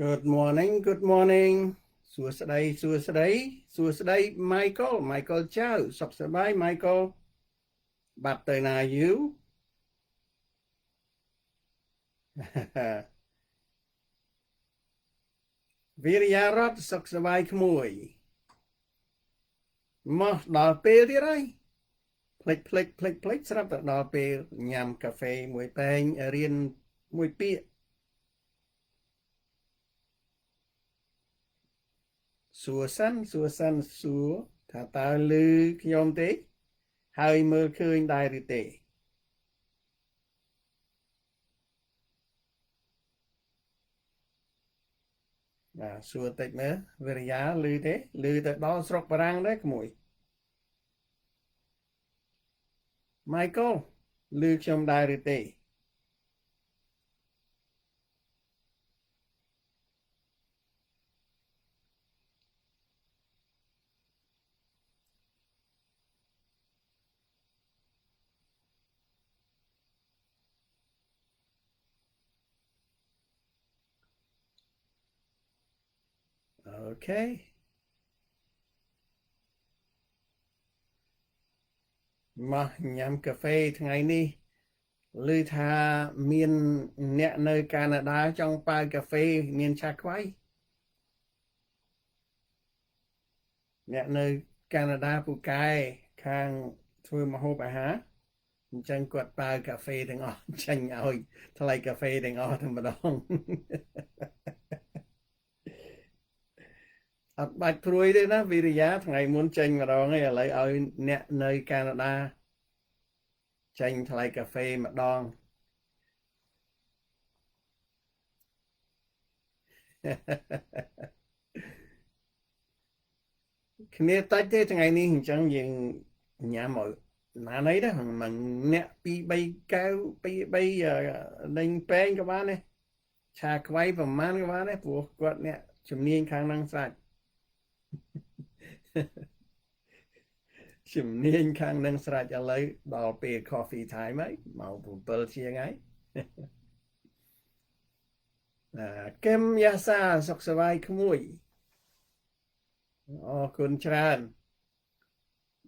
Good morning, good morning សួស្តីសួស្តីសួស្តី Michael ចៅសុខសប្បាយ Michael បាត់ទៅណាយូ វិរិយារតសុខសប្បាយក្មួយមកដល់ពេលទៀតហើយភ្លេចស្រាប់តែដល់ពេលញ៉ាំកាហ្វេមួយពេងរៀនមួយពាក្យសួរសិនសួរថាតើឮខ្ញុំទេហើយមើលឃើញដែរឬទេបាទសួរតិចមើលវិរិយាឮទេឮទៅដល់ស្រុកបារាំងដែរក្មួយ Michael ឮខ្ញុំដែរឬទេអូខេមកញ៉ាំកាហ្វេថ្ងៃនេះឮថាមានអ្នកនៅកាណាដាចង់បើកាហ្វេមានឆាខ្វៃអ្នកនៅកាណាដាពូកែខាងធ្វើម្ហូបអាហារអញ្ចឹងគាត់បើកាហ្វេទាំងអស់ចាញ់ឲ្យថ្លៃកាហ្វេទាំងអស់តែម្ដងអត់បាច់ព្រួយទេណាវិរិយាថ្ងៃមុនចេញម្ដងឯងឥឡូវឲ្យអ្នកនៅកាណាដាចេញថ្លៃកាហ្វេម្ដងគ្នាតិចទេថ្ងៃនេះអញ្ចឹងយើងញ៉ាំឲ្យណាណីដែរមិនអ្នក2 3កែវ2 3ដេញពេងក៏បានដែរឆាខ្វៃប្រមាណក៏បានដែរព្រោះគាត់អ្នកជំនាញខាងហ្នឹងស្រាច់ជំនាញខាងហ្នឹងស្រាច់ឥឡូវដល់ពេល coffee time ហើយម៉ោង7ជាងហើយគឹមយ៉ាសាសុខសប្បាយក្មួយអរគុណច្រើន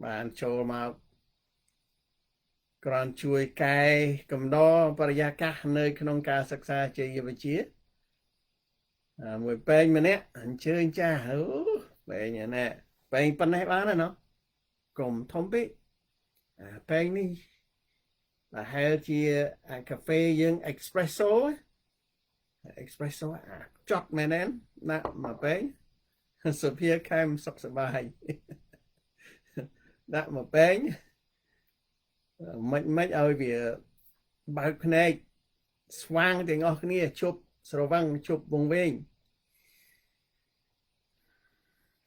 បានចូលមកគ្រាន់ជួយកែកំដរបរិយាកាសនៅក្នុងការសិក្សាជាយវិជ្ជាមួយពេងម្នាក់អញ្ជើញចាស់អូពេងណែពេងប៉ុណ្ណេះបានហើយណោះកុំធំពេកពេងនេះប្រហែលជាកាហ្វេយើង espresso ចត់មែនទេដាក់មកពេងសុភាខែមសុខសប្បាយដាក់មកពេងមិនឲ្យវាបើកភ្នែកស្វាងទាំងអស់គ្នាជប់ស្រវឹងជប់វងវែង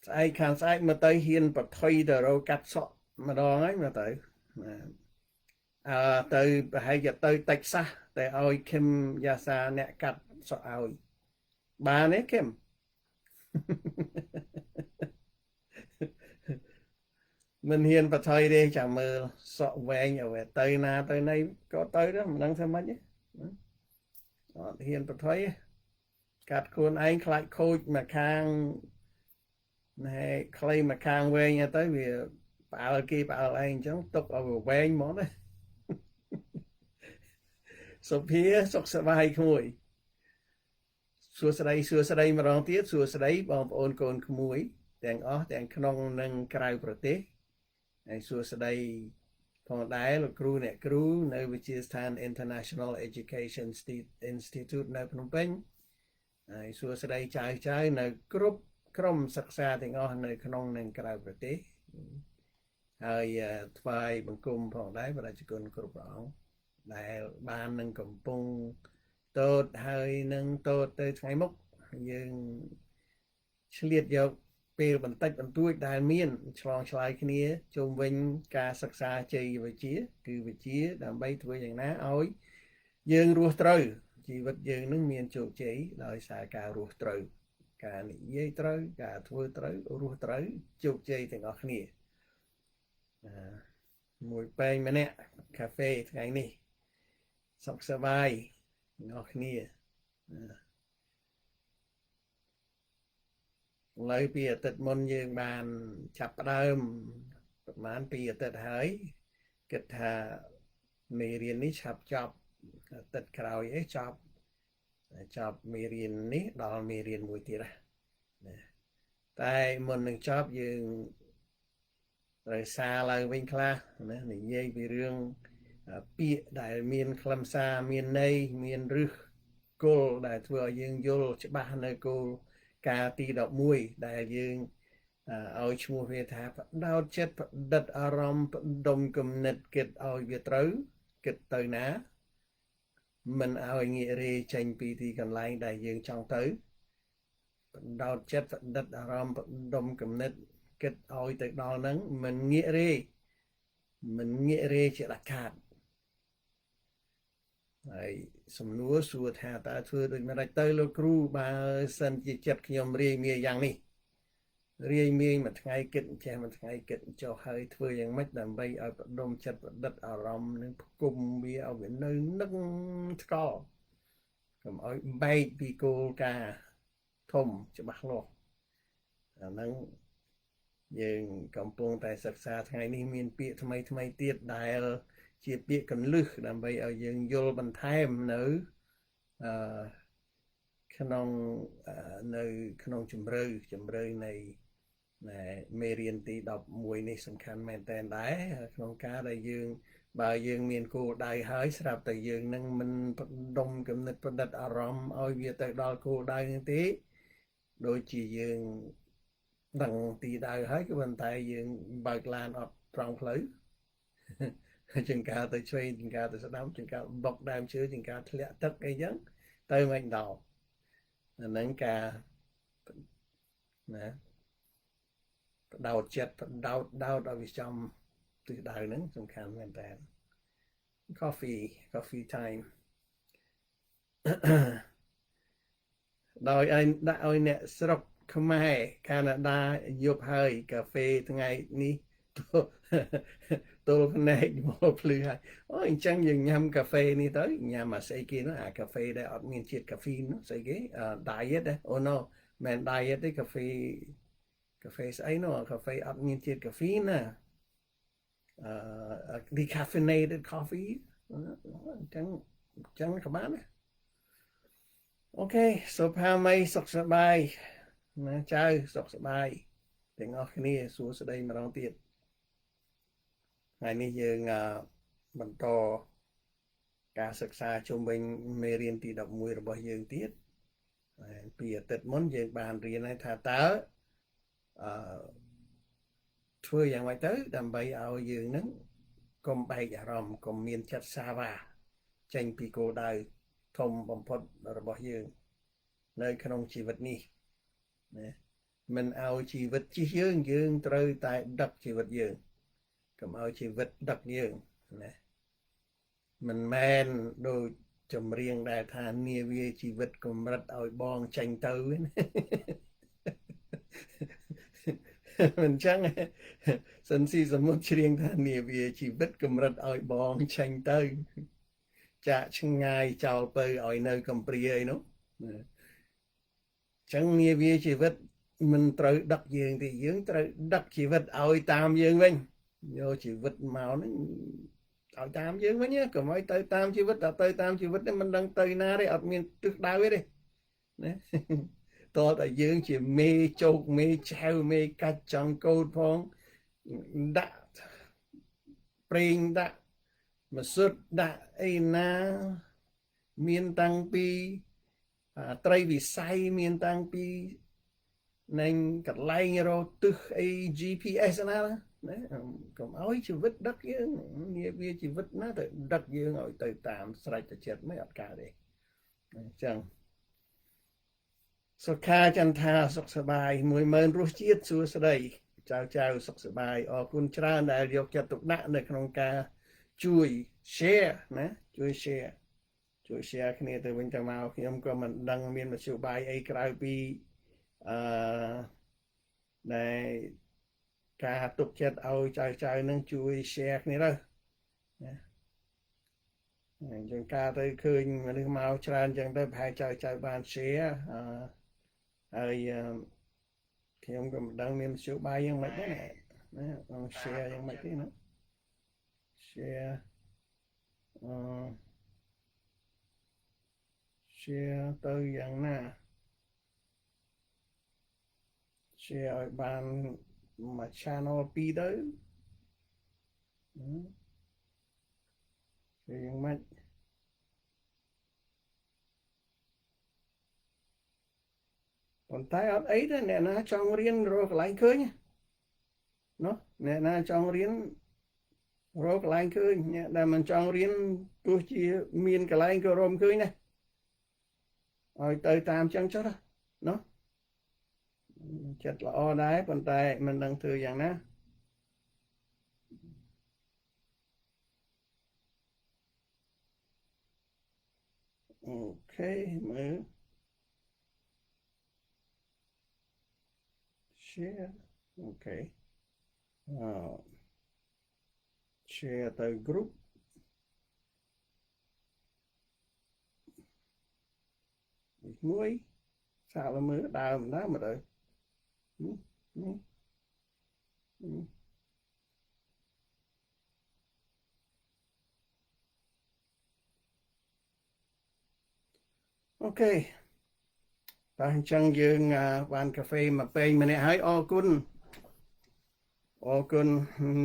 ស្អែកខាងស្អែកមកទៅហ៊ានបថុយទៅរកកាត់សក់ម្ដងហើយមកទៅទៅប្រហែលជាទៅតិចសាសតែឲ្យខឹមយ៉ាសាអ្នកកាត់សក់ឲ្យបានទេខឹមមិនហ៊ានបថុយទេចាំមើលសក់វែងឲ្យទៅណាទៅណីក៏ទៅដែរមិនដឹងថាម៉េចទេអត់ហ៊ានបថុយកាត់ខ្លួនឯងខ្លាចខូចមកខាងណែខ្លីមកខាងវែងទៅវាផ្អើលគេផ្អើលឯងអញ្ចឹងទុកឲ្យវែងហ្មងណាសុភាសុខសប្បាយក្មួយសួស្តីម្ដងទៀតសួស្តីបងប្អូនកូនក្មួយទាំងអស់ទាំងក្នុងនិងក្រៅប្រទេសហើយសួស្តីផងដែរលោកគ្រូអ្នកគ្រូនៅវិទ្យាស្ថាន International Education Institute នៅភ្នំពេញហើយសួស្តីចៅនៅគ្រប់ក្រុមសិក្សាទាំងអស់នៅក្នុងនិងក្រៅប្រទេសហើយថ្វាយបង្គំផងដែរប្រជាជនគ្រប់ព្រះអង្គដែលបាននឹងកំពុងតូតហើយនឹងតូតទៅថ្ងៃមុខយើងឆ្លៀតយកពេលបន្តិចបន្តួចដែលមានឆ្លងឆ្លើយគ្នាជុំវិញការសិក្សាជ័យវិជ្ជាគឺវិជ្ជាដើម្បីធ្វើយ៉ាងណាឲ្យយើងរស់ត្រូវជីវិតយើងនឹងមានជោគជ័យដោយសារការរស់ត្រូវការនិយាយត្រូវការធ្វើត្រូវរស់ត្រូវជោគជ័យទាំងអស់គ្នាមួយពេងម្នាក់កាហ្វេថ្ងៃនេះសុខសប្បាយទាំងអស់គ្នា lấy bia tết môn dương bàn chập đơm mán bia tết hỡi kết hà mì riêng ní chập chọc tết khảo ấy chọc mì riêng ní đo mì riêng mùi tì ra tại môn nâng chọc dương rồi xa lời vinh kla này dây vì rương bia đại miền khlam xa miền này miền rư cô đại thừa dương vô cho ba nơi cô ca ti đọc mùi đại dương ôi chung về tháp đau chết đất aram đông cầm nết kết ôi việt trứ kết tới ná mình ôi nghĩa rì tranh pi thì còn lại đại dương trong tới đau chết đất aram đông cầm nết kết ôi tới đó nắng mình nghĩa rì chỉ là khát sầm núa xua thà ta thưa được mà đại tây lô cru ba sân chỉ chặt nhom rì mía yang này rì mía mà ngày kết che mà ngày kết cho hơi thưa yang mất đầm bay ở đông chặt đất ở rom nên cùng bia ở bên nơi nâng co cầm ở bay bị cô ca thùng cho bạc lô nâng dương cầm buông tại sạc xa ngày ní miền bịa thay tiết đại chia bịa cần lư đầm bay ở dương vô bằng thêm nữ khả năng nơi khả năng chùm rơi này mê riêng tí đọc mùi này sẵn khăn mẹn tên đáy khả năng cá đại dương bà dương miền cô đại hơi sạp tại dương nâng mình đông cầm nít phần đất ở rõm ôi việc tại đó cô đại như tí đôi chỉ dương đằng tí đại hơi cái bàn tay dương bạc lan ở trong lưới chừng cả tới chơi chừng cả tới sẽ đóng chừng cả bọc đàm chứa chừng cả lẽ tất cái giấc tới mạnh đầu nâng cả nè đầu chết đau vì trong từ đời nâng trong khăn mẹn tên coffee time đòi anh đã ôi nè sọc Khmer Canada dục hơi cà phê ngày ní tôi này một lư hai ôi chẳng dừng nhâm cà phê ní tới nhà mà xây kia nó cà phê đây ở miền chiết cà phê nó xây cái diet đấy oh no man diet đấy cà phê ấy nó cà phê ở miền chiết cà phê nè decaffeinated coffee chẳng các bạn ok so pa may sọc sa bay chơi sọc sa bay để ngó cái này xuống đây mà đong tiền ngày nay dương mình to cảศึกษา chung mình mê riêng tí đọc mùi rồi dương tiết bây giờ tịch muốn dương bàn riêng này thả tớ thưa dạng ngoài tới đầm bay ao dương nắng công bay giả ròm công miền chất xa và tranh pi cô đời thông bầm phật rồi dương nơi khả năng chỉ vật ni mình ao chỉ vật chi dương trời tại đập chỉ vật dương cầm ao chỉ vật đặc dương mình men đôi chùm riêng đại thàn nia vi chỉ vật cùng rất ao bong tranh tư mình chẳng sân si sớm một riêng thàn nia vi chỉ vật cùng rất ao bong tranh tư chả chừng ngày chào bơi ở nơi cầm priê nó chẳng nia vi chỉ vật mình trời đặc dương thì dưỡng trời đặc chỉ vật ao tam dương mình vô chỉ vật màu nó ở tam chứ mấy nhá còn mấy tới tam chỉ vật ở tới tam chỉ vật mình đang tới na đấy ở miền trước đau ấy đi to tại dương chỉ mê chột mê treo mê cắt trăng câu phong đã pring đã mà xuất đã ấy na miền tăng pi tây vì say miền tăng pi nên cắt lay như rồi từ GPS na còn ối chỉ vứt đất dương nghĩa bia chỉ vứt nó từ đất dương rồi từ tạm sạch từ chết mấy cả đi chẳng so kha chân tha sọc sờ bài mùi mơn rú chiết xua sờ đây chào sọc sờ bài ởคุณชราได้ยกจะตกหน้าในក្នុងការជួយ share ណាជួយ share គ្នាទៅវិញទៅមកខ្ញុំក៏មិនដឹងមានមធ្យោបាយអីក្រៅពីដែលការទុកចិត្តឲ្យចៅនឹងជួយ share គ្នាទៅណាចឹងការទៅឃើញមនុស្សមកច្រើនចឹងទៅប្រហែលចៅបាន share ហើយ ខ្ញុំក៏មិនដឹងមានមធ្យោបាយយ៉ាងម៉េចដែរណាshare យ៉ាងម៉េចទេណា share share ទៅយ៉ាងណា share ឲ្យបានមួយ channel ពីរទៅយ៉ាងម៉េចប៉ុន្តែអត់អីទេអ្នកណាចង់រៀនរកកន្លែងឃើញណោះអ្នកណាចង់រៀនរកកន្លែងឃើញអ្នកដែលមិនចង់រៀនទោះជាមានកន្លែងក៏រមឃើញដែរឲ្យទៅតាមចឹងចុះណោះចិត្តល្អដែរប៉ុន្តែមិនដឹងធ្វើយ៉ាងណាអូខេមើល share អូខេshare ទៅ group មួយសាកមើលដើមមកទៅអូខេតែអញ្ចឹងយើងបានកាហ្វេមកពេញម្នាក់ហើយអរគុណ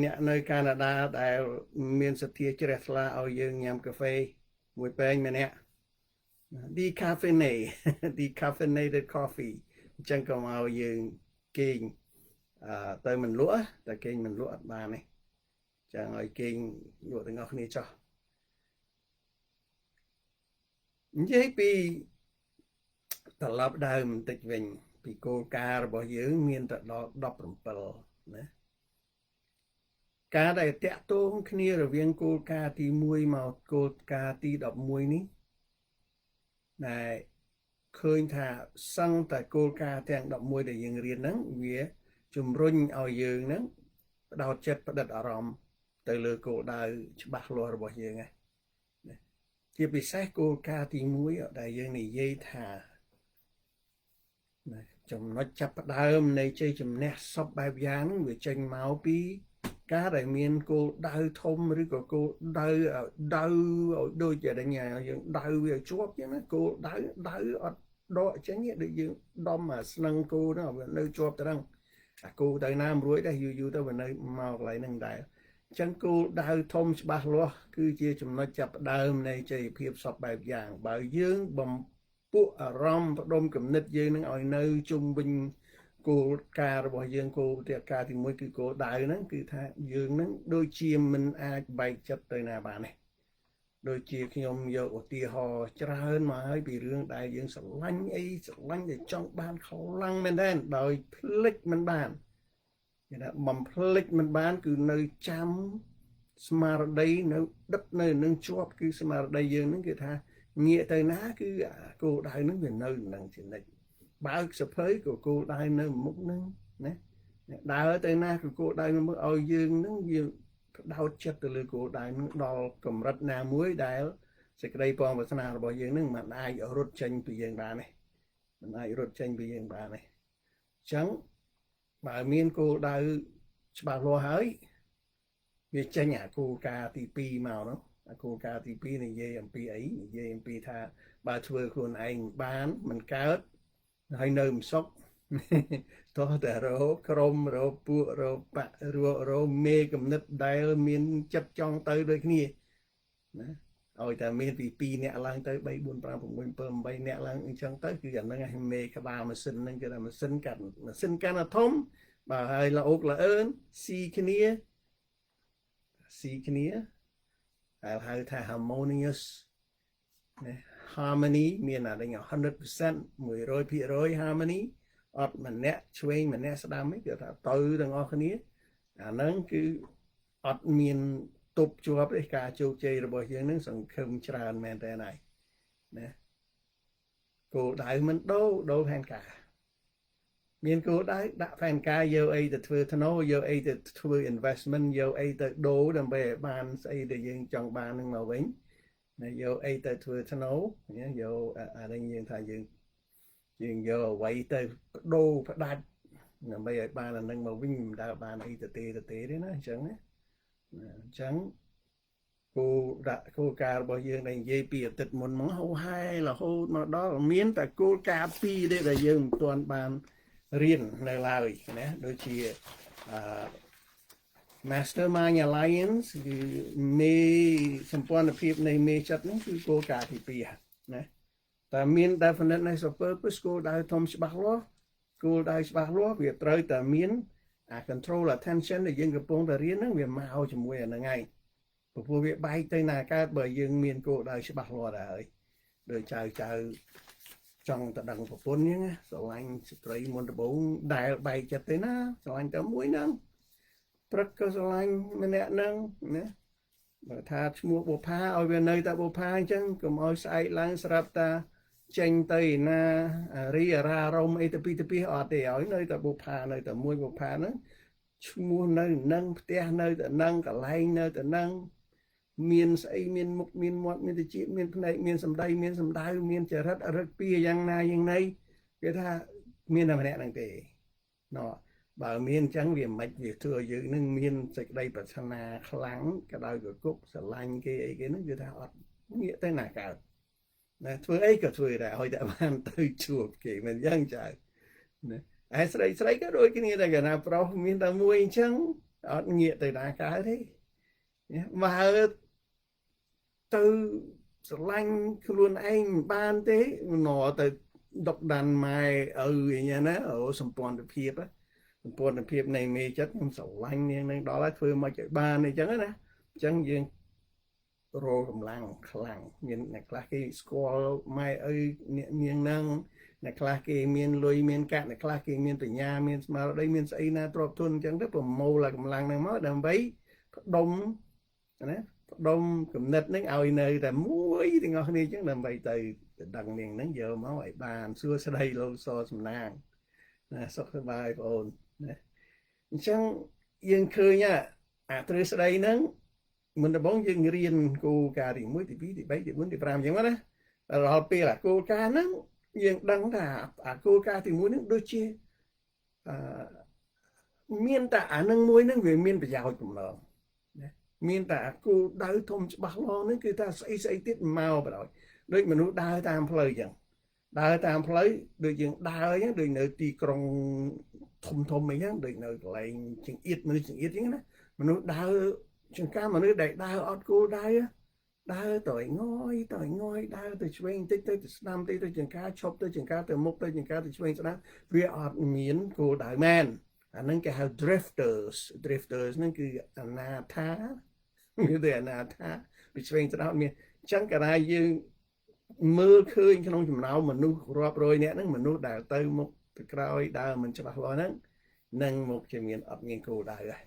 អ្នកនៅកាណាដាដែលមានសទ្ធាជ្រះថ្លាឲ្យយើងញ៉ាំកាហ្វេមួយពេញម្នាក់ decaffeinated coffee អញ្ចឹងក៏មកយើងគេងទៅមិនលក់តែគេងមិនលក់អត់បានទេចឹងឲ្យគេងលក់ទាំងអស់គ្នាចុះនិយាយពីត្រឡប់ដើមបន្តិចវិញពីគោលការណ៍របស់យើងមានតែដល់17ណាការដែលតាក់ទងគ្នារវាងគោលការណ៍ទី1មកគោលការណ៍ទី11នេះដែលឃើញថាសឹងតែគោលការណ៍ទាំង11ដែលយើងរៀនហ្នឹងវាជំរុញឲ្យយើងហ្នឹងផ្ដោតចិត្តផ្ដិតអារម្មណ៍ទៅលើគោលដៅច្បាស់លាស់របស់យើងហ្នឹងជាពិសេសគោលការណ៍ទី1ដែលយើងនិយាយថាចំណុចចាប់ផ្ដើមនៃជ័យជំនះសពបែបយ៉ាងហ្នឹងវាចេញមកពីការដែលមានគោលដៅធំឬក៏គោលដៅដូចជាដញ្ញាយើងដៅវាជាប់ចឹងណាគោលដៅអត់ដកចេញទេដូចយើងដំអាស្នឹងគោហ្នឹងវានៅជាប់ទៅហ្នឹងអាគោទៅណាមិនរួចដែរយូរទៅវានៅមកកន្លែងហ្នឹងដែរអញ្ចឹងគោលដៅធំច្បាស់លាស់គឺជាចំណុចចាប់ផ្ដើមនៃជ័យភាពសពបែបយ៉ាងបើយើងបំពួកអារម្មណ៍ផ្ដុំគំនិតយើងនឹងឲ្យនៅជុំវិញគោលការណ៍របស់យើងគោលការណ៍ទី1គឺគោលដៅហ្នឹងគឺថាយើងហ្នឹងដូចជាមិនអាចបែកចិត្តទៅណាបានទេដូចជាខ្ញុំយកឧទាហរណ៍ច្រើនមកហើយពីរឿងដែលយើងស្រឡាញ់អីស្រឡាញ់តែចង់បានខ្លាំងមែនទែនដោយភ្លេចមិនបានគេថាបំភ្លេចមិនបានគឺនៅចាំស្មារតីនៅដិតនៅនឹងជាប់គឺស្មារតីយើងហ្នឹងគឺថាងាកទៅណាគឺគោលដៅហ្នឹងវានៅនឹងជានិច្ចបើកសភៅក៏គោលដៅនៅមុខហ្នឹងណាដើរទៅណាក៏គោលដៅនៅមុខឲ្យយើងហ្នឹងវាដោតចិត្តទៅលើគោលដៅហ្នឹងដល់កម្រិតណាមួយដែលសេចក្តីបងវាសនារបស់យើងហ្នឹងមិនអាចរត់ចេញពីយើងបានទេមិនអាចរត់ចេញពីយើងបានទេអញ្ចឹងបើមានគោលដៅច្បាស់លាស់ហើយវាចេញអាគោលការណ៍ទី2មកហ្នឹងអាគោលការណ៍ទី2និយាយអំពីអីនិយាយអំពីថាបើធ្វើខ្លួនឯងបានមិនកើតហើយនៅមិនសុខតោះតែរកក្រុមរកពួករកបៈរកមេកំណត់ដែលមានចិត្តចង់ទៅដូចគ្នាណាឲ្យតែមានពី2នាក់ឡើងទៅ3 4 5 6 7 8នាក់ឡើងអញ្ចឹងទៅគឺអាហ្នឹងឯងមេក្បាលម៉ាស៊ីនហ្នឹងគេថាម៉ាស៊ីនកាន់អាធំបើហើយល្អកល្អឿនស៊ីគ្នាហៅថា harmonious ណា harmony មានអានេះ 100% 100% harmony អត់ម្នាក់ឆ្វេងម្នាក់ស្ដាំទេគេថាទៅទាំងអស់គ្នាអាហ្នឹងគឺអត់មានទប់ជាប់ទេការជោគជ័យរបស់យើងនឹងសង្ឃឹមច្រើនមែនតើណាគោលដៅមិនដូរផែនការមានគោលដៅដាក់ផែនការយកអីទៅធ្វើថ្នូរយកអីទៅធ្វើ investment យកអីទៅដូរដើម្បីឲ្យបានស្អីដែលយើងចង់បាននឹងមកវិញណាយកអីទៅធ្វើថ្នូរយកអានេះយើងថាយើងយកអ្វីទៅបដូរផ្ដាច់ ដើម្បីឲ្យបានអានឹងមកវិញមិនដើរបានអីទៅទេណាអញ្ចឹងណាអញ្ចឹងគោលគោលការណ៍របស់យើងដែលនិយាយពីអាទិត្យមុនមកហូរហែរហូតមកដល់មានតែគោលការណ៍ពីរទេដែលយើងមិនទាន់បានរៀននៅឡើយណាដូចជាMastermind Alliance គឺមេសម្ព័ន្ធភាពនៃមេចិត្តហ្នឹងគឺគោលការណ៍ទី2ណាតែមាន definiteness of purpose គោលដៅធំច្បាស់លាស់គោលដៅច្បាស់លាស់វាត្រូវតែមានcontrol attention ដែលយើងកំពុងតែរៀនហ្នឹងវាមកជាមួយអាហ្នឹងហើយព្រោះវាបែកទៅណាកើតបើយើងមានគោលដៅច្បាស់លាស់ដែរហើយដោយចៅចង់ទៅដឹងប្រពន្ធហ្នឹងស្រឡាញ់ស្ត្រីមុនដំបូងដែលបែកចិត្តទៅណាស្រឡាញ់តែមួយហ្នឹងព្រឹកក៏ស្រឡាញ់ម្នាក់ហ្នឹងណាបើថាឈ្មោះបុផាឲ្យវានៅតែបុផាអញ្ចឹងកុំឲ្យស្អែកឡើងស្រាប់តាចេញទៅណារីអារ៉ារមអីទៅពីអត់ទេឲ្យនៅតែបុផានៅតែមួយបុផាហ្នឹងឈ្មោះនៅនឹងផ្ទះនៅតែនឹងកន្លែងនៅតែនឹងមានស្អីមានមុខមានមាត់មានតិចមានភ្នែកមានសម្ដីមានសម្ដៅមានចរិតរឹកពីយ៉ាងណាយ៉ាងណីគេថាមានតែម្នាក់ហ្នឹងទេណោះបើមានអញ្ចឹងវាមិនវាធ្វើឲ្យយើងនឹងមានសេចក្តីប្រាថ្នាខ្លាំងក៏ដោយកគុកស្រឡាញ់គេអីគេហ្នឹងគឺថាអត់ងាកទៅណាកើតណាធ្វើអីក៏ធ្វើដែរឲ្យតែបានទៅជួបគេមិនអញ្ចឹងចៅណាឯស្រីក៏ដូចគ្នាដែរកាលណាប្រុសមានតែមួយអញ្ចឹងអត់ងាកទៅណាកើតទេបើទៅស្រឡាញ់ខ្លួនឯងមិនបានទេណោទៅដុកដានម៉ែឪអីណាអូសម្ព័ន្ធភាពនៃមេចិត្តខ្ញុំស្រឡាញ់នាងនឹងដល់ហើយធ្វើមកឲ្យបានអីចឹងណាអញ្ចឹងយើងរលកម្លាំងខ្លាំងមានអ្នកខ្លះគេស្គាល់ម៉ែឪនាងនឹងអ្នកខ្លះគេមានលុយមានកាក់អ្នកខ្លះគេមានបញ្ញាមានស្មារតីមានស្អីណាទ្រព្យធនអញ្ចឹងទៅប្រមូលកម្លាំងហ្នឹងមកដើម្បីផ្ដុំណាផ្ដុំគំនិតហ្នឹងឲ្យនៅតែមួយទាំងអស់គ្នាអញ្ចឹងដើម្បីទៅដឹងនាងហ្នឹងយកមកឲ្យបានសួស្ដីលោកសសំណាងណាសុខសប្បាយបងអូនណាអញ្ចឹងយើងឃើញអាទ្រឹស្ដីហ្នឹងមុនដំបូងយើងរៀនគោលការណ៍ទី1ទី2ទី3ទី4ទី5អញ្ចឹងណាដល់ពេលគោលការណ៍ហ្នឹងយើងដឹងថាអាគោលការណ៍ទី1ហ្នឹងដូចជាមានតែអានឹងមួយហ្នឹងវាមានប្រយោជន៍បំណងណាមានតែអាគោលដៅធំច្បាស់លាស់ហ្នឹងគឺថាស្អីទៀតមកបណ្ដោយដូចមនុស្សដើរតាមផ្លូវអញ្ចឹងដើរតាមផ្លូវដូចយើងដើរអញ្ចឹងដូចនៅទីក្រុងធំអីចឹងដូចនៅកន្លែងចង្អៀតមនុស្សចង្អៀតអញ្ចឹងណាមនុស្សដើរចង្ការមនុស្សដែលដើរអត់គោលដៅដើរទៅងយដើរទៅឆ្វេងតិចទៅស្ដាំតិចទៅចង្ការឈប់ទៅចង្ការទៅមុខទៅចង្ការទៅឆ្វេងស្ដាំវាអត់មានគោលដៅមែនអាហ្នឹងគេហៅ drifters ហ្នឹងគឺអនាថាមានតែអនាថាពីឆ្វេងស្ដាំមានអញ្ចឹងកាលណាយើងមើលឃើញក្នុងចំណោមមនុស្សរាប់រយនាក់ហ្នឹងមនុស្សដែលទៅមុខទៅក្រោយដើរមិនច្បាស់លាស់ហ្នឹងនឹងមុខជាមានអត់មានគោលដៅដែរ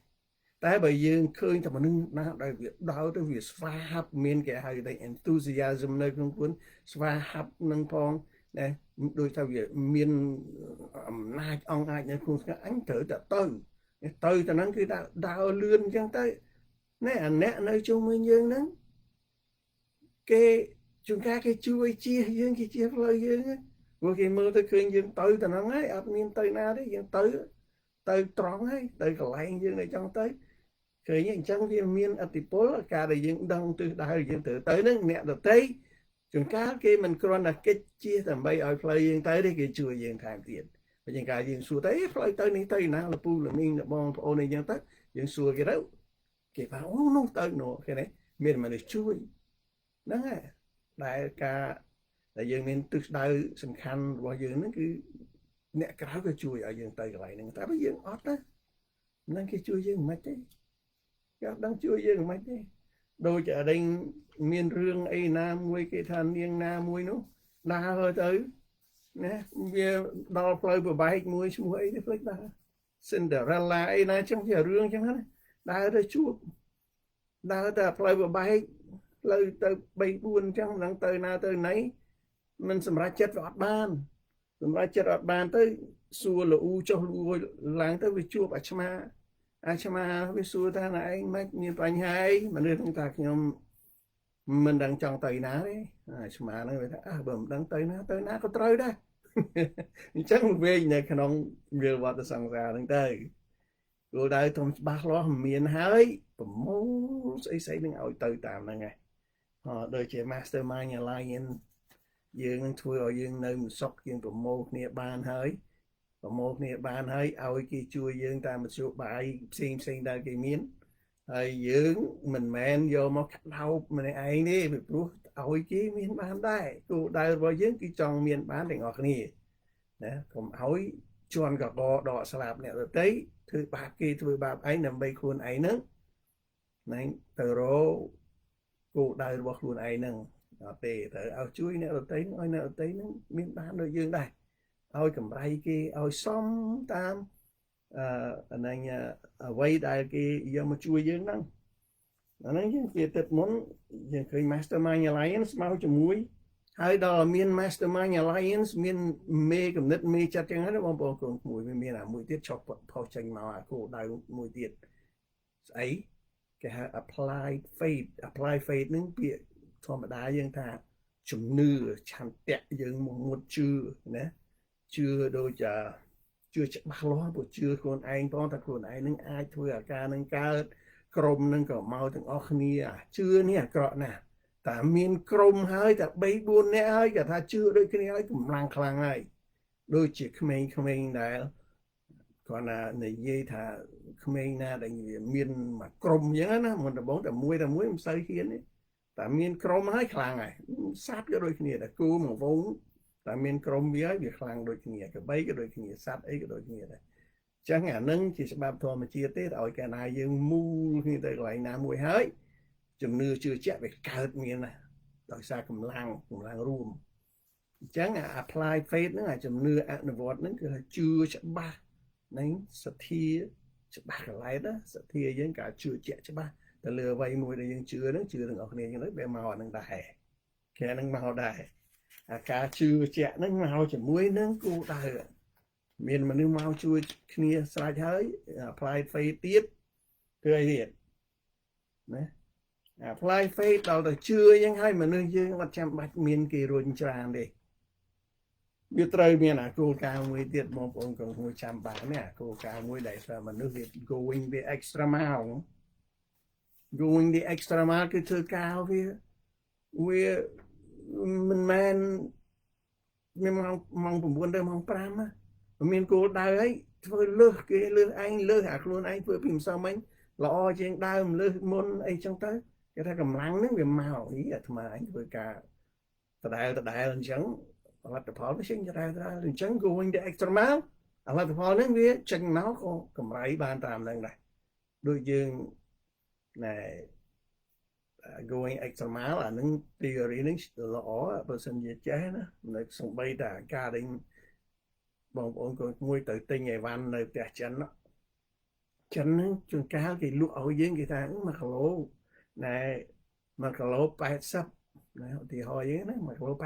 តែបើយើងឃើញតែមនុស្សណាដែលវាដើរទៅវាស្វាហាប់មានគេហៅថា enthusiasm នៅក្នុងខ្លួនស្វាហាប់នឹងផងណាដូចថាវាមានអំណាចអង្អាចនៅក្នុងស្កាអញត្រូវតែទៅហ្នឹងគឺថាដើរលឿនអញ្ចឹងទៅណែអាអ្នកនៅជុំវិញយើងហ្នឹងគេជួនកាលគេជួយជៀសយើងគេជៀសផ្លូវយើងព្រោះគេមើលទៅឃើញយើងទៅហ្នឹងហើយអត់មានទៅណាទេយើងទៅត្រង់ហើយទៅកន្លែងយើងដែលចង់ទៅឃើញអញ្ចឹងវាមានអតិពលការដែលយើងដឹងទិសដៅយើងទៅហ្នឹងអ្នកដទៃជួនកាលគេមិនគ្រាន់តែកិច្ចជៀសដើម្បីឲ្យផ្លូវយើងទៅទេគេជួយយើងថែមទៀតបើយើងកាលយើងសួរទៅផ្លូវទៅនេះទៅណាលពូលមីងបងប្អូនអីចឹងទៅយើងសួរគេទៅគេថាអូនោះទៅនោះគេនេះមានមនុស្សជួយហ្នឹងហើយដែលការដែលយើងមានទិសដៅសំខាន់របស់យើងហ្នឹងគឺអ្នកក្រៅក៏ជួយឲ្យយើងទៅកន្លែងហ្នឹងតែបើយើងអត់ណាហ្នឹងគេជួយយើងមិនទេគេអត់ដឹងជួយយើងមិនទេដូចអរិញមានរឿងអីណាមួយគេថានាងណាមួយនោះដើរទៅណាវាដល់ផ្លូវប្របែកមួយឈ្មោះអីទៅភ្លេចដែរ Cinderella អីណាចឹងជារឿងចឹងណាដើរទៅជួបដើរទៅផ្លូវប្របែកផ្លូវទៅ3 4ចឹងមិនដឹងទៅណាទៅណីមិនសម្រេចចិត្តវាអត់បានទៅសួរលូចុះលូឡើងទៅវាជួបអាឆ្មាវាសួរថាណែឯងមិនមានបញ្ហាអីមនុស្សហ្នឹងថាខ្ញុំមិនដឹងចង់ទៅណាទេអាឆ្មាហ្នឹងវាថាបើមិនដឹងទៅណាក៏ត្រូវដែរ chẳng về này cái nông việc vật sang ra đến đây rồi đây thông bác lo miền hơi mô xâyនឹងឲ្យទៅតាមហ្នឹងឯងដូចជា mastermind alliance យើងនឹងធ្វើឲ្យយើងនៅមិនសុខយើងប្រមូលគ្នាបានហើយប្រមូលគ្នាបានហើយឲ្យគេជួយយើងតាមមធ្យោបាយផ្សេងផ្សេងដែលគេមានហើយយើងមិនមែនយកមកដោតម្នាក់ឯងទេពីព្រោះឲ្យគេមានបានដែរគោលដៅរបស់យើងគឺចង់មានបានទាំងអស់គ្នាណាកុំឲ្យជន់កកដកស្លាប់អ្នកដទៃធ្វើបាបគេធ្វើបាបឯងដើម្បីខ្លួនឯងហ្នឹងហ្នឹងទៅរកគោលដៅរបស់ខ្លួនឯងហ្នឹងអត់ទេត្រូវឲ្យជួយអ្នកដទៃឲ្យអ្នកដទៃហ្នឹងមានបានដូចយើងដែរឲ្យកម្រៃគេឲ្យសមតាមហ្នឹងអ្វីដែលគេយកមកជួយយើងហ្នឹងអាហ្នឹងយើងជាទឹកមុនយើងឃើញ Mastermind Alliance មកជាមួយហើយដល់មាន Mastermind Alliance មានមេកំណត់មេចាត់ចឹងហ្នឹងបងប្អូនមួយវាមានមួយទៀតឆុសផុសចេញមកអាគោលដៅមួយទៀតស្អីគេហៅ applied faith ហ្នឹងពាក្យធម្មតាយើងថាជំនឿឆន្ទៈយើងមកមុតជឿណាជឿដូចជឿច្បាស់លាស់ព្រោះជឿខ្លួនឯងផងថាខ្លួនឯងនឹងអាចធ្វើអាការនឹងកើតក្រុមនឹងក៏មកទាំងអស់គ្នាជឿនេះអាក្រក់ណាស់តែមានក្រុមហើយតែ3 4នាក់ហើយគេថាជឿដូចគ្នាហើយកម្លាំងខ្លាំងហើយដូចជាក្មេងៗដែលគាត់ណានិយាយថាក្មេងណាដែលមានមួយក្រុមអញ្ចឹងណាមិនដំបងតែមួយមិនសូវហ៊ានទេតែមានក្រុមហើយខ្លាំងហើយសត្វក៏ដូចគ្នាដែរគូមកវងតែមានក្រុមវាខ្លាំងដូចគ្នាក្បីក៏ដូចគ្នាសត្វអីក៏ដូចគ្នាដែរចឹងអានឹងជាច្បាប់ធម្មជាតិទេឲ្យកាលណាយើងមូលគ្នាទៅកន្លែងណាមួយហើយជំនឿជឿជាក់វាកើតមានណាដោយសារកម្លាំងរួមអញ្ចឹងអា apply faith ហ្នឹងអាជំនឿអនុវត្តហ្នឹងគឺជឿច្បាស់នឹងសទ្ធាច្បាស់កន្លែងណាសទ្ធាយើងក៏ជឿជាក់ច្បាស់ទៅលើអ្វីមួយដែលយើងជឿហ្នឹងជឿទាំងអស់គ្នាអញ្ចឹងទៅវាមកអានឹងដែរគេហ្នឹងមកដែរអាការជឿជាក់ហ្នឹងមកជាមួយនឹងគូដៅមានមនុស្សមកជួយគ្នាស្រេចហើយ apply faith ទៀតគឺអីទៀតណា apply faith ដល់ទៅជឿអញ្ចឹងហើយមនុស្សយើងអត់ចាំបាច់មានគេរុញច្រានទេវាត្រូវមានអាគោលការណ៍មួយទៀតបងប្អូនក៏មួយចាំបានណាគោលការណ៍មួយដែលថាមនុស្សវា going the extra mile គឺធ្វើការវាមិនមែនមានម៉ោង 9 ទៅម៉ោង 5ណាមានគោលដៅហើយធ្វើលើសគេលើសឯងលើសអាខ្លួនឯងធ្វើពីម្សិលមិញល្អជាងដើមលើសមុនអីចឹងទៅគេថាកម្លាំងហ្នឹងវាមកអាថ្មឯងធ្វើការដដែលអញ្ចឹងផលិតផលវាចេញដដែលអញ្ចឹង going the extra mile ផលិតផលហ្នឹងវាចេញមកក៏កម្រៃបានតាមហ្នឹងដែរដូចយើងណែ going extra mile អានឹង theory ហ្នឹងល្អបើសិនជាចេះណានៅសំបីតែការដែលបងប្អូនគាត់មួយទៅទិញអីវ៉ាន់នៅផ្ទះចិនហ្នឹងជួនកាលគេលក់ឲ្យយើងគេថា1 គីឡូណែ1 គីឡូ 80ណាឧទាហរណ៍យើងណា1 គីឡូ 80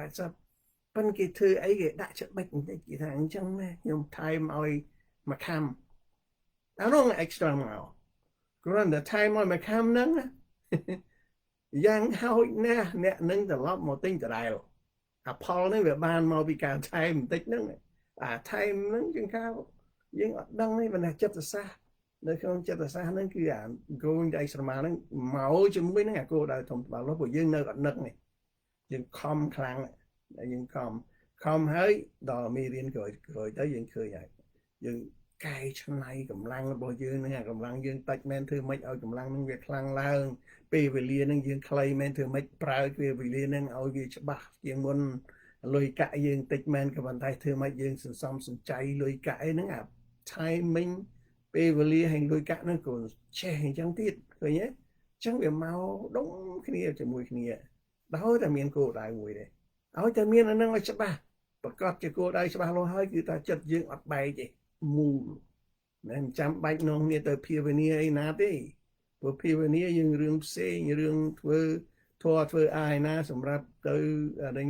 ប៉ុន្តែគេធ្វើអីគេដាក់ច្បិចបន្តិចគេថាអញ្ចឹងណាខ្ញុំថែមឲ្យមួយខាំអានោះ extra mile គ្រាន់តែថែមឲ្យមួយខាំហ្នឹងណាយ៉ាងហោចណាស់អ្នកនឹងត្រឡប់មកទិញដដែលអាផលនេះវាបានមកពីការថែមបន្តិចហ្នឹងអាថែមហ្នឹងជាងកាលយើងអត់ដឹងទេប៉ុន្តែចិត្តសាស្ត្រនៅក្នុងចិត្តសាស្ត្រហ្នឹងគឺអា going the extra mile ហ្នឹងមកជាមួយនឹងអាគោលដៅធំច្បាស់លាស់ព្រោះយើងនៅអត់នឹកនេះយើងខំខ្លាំងយើងខំហើយដល់មេរៀនក្រោយទៅយើងឃើញហើយយើងកែច្នៃកម្លាំងរបស់យើងហ្នឹងអាកម្លាំងយើងតិចមែនធ្វើម៉េចឲ្យកម្លាំងហ្នឹងវាខ្លាំងឡើងពេលវេលាហ្នឹងយើងខ្លីមែនធ្វើម៉េចប្រើពេលវេលាហ្នឹងឲ្យវាច្បាស់ជាងមុនលុយកាក់យើងតិចមែនក៏ប៉ុន្តែធ្វើម៉េចយើងសន្សំសំចៃលុយកាក់អីហ្នឹងអា timing ពេលវេលាហើយលុយកាក់ហ្នឹងក៏ចេះអញ្ចឹងទៀតឃើញទេអញ្ចឹងវាមកដុំគ្នាជាមួយគ្នាដោយតែមានគោលដៅមួយទេឲ្យតែមានអាហ្នឹងឲ្យច្បាស់ប្រកាសជាគោលដៅច្បាស់លាស់ហើយគឺថាចិត្តយើងអត់បែកទេមូលមិនចាំបាច់នាំគ្នាទៅភាវនាអីណាទេព្រោះភាវនាយើងរឿងផ្សេងរឿងធ្វើធម៌ធ្វើអាយណាសម្រាប់ទៅអានឹង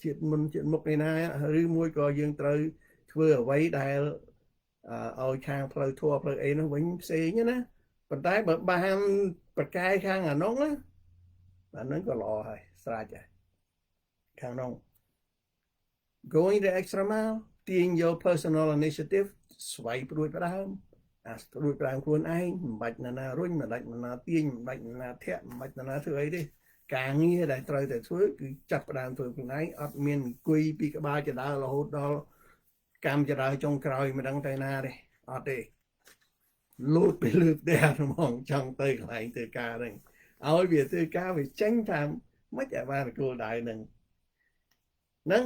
ជាតិមុនជាតិមុខឯណាឬមួយក៏យើងត្រូវធ្វើអ្វីដែលឲ្យខាងផ្លូវធម៌ផ្លូវអីនោះវិញផ្សេងណាប៉ុន្តែបើបានប្រកែកខាងអានោះណាអានឹងក៏ល្អហើយស្រេចហើយខាងនោះ going the extra mile ទាញយក personal initiative ស្វ័យព្រួយផ្ដើមព្រួយផ្ដើមខ្លួនឯងមិនបាច់ណារុញមិនបាច់ណាទាញមិនបាច់ណាធាក់មិនបាច់ណាធ្វើអីទេការងារដែលត្រូវតែធ្វើគឺចាប់ផ្ដើមធ្វើខ្លួនឯងអត់មានអង្គុយពីក្បាលចដាលរហូតដល់កម្មចដាលចុងក្រោយមិនដឹងទៅណាទេអត់ទេលូតពីលើផ្ទះហ្មងចង់ទៅកន្លែងធ្វើការហ្នឹងឲ្យវាធ្វើការវាចេញតាមមិនអាចបានគោលដៅហ្នឹង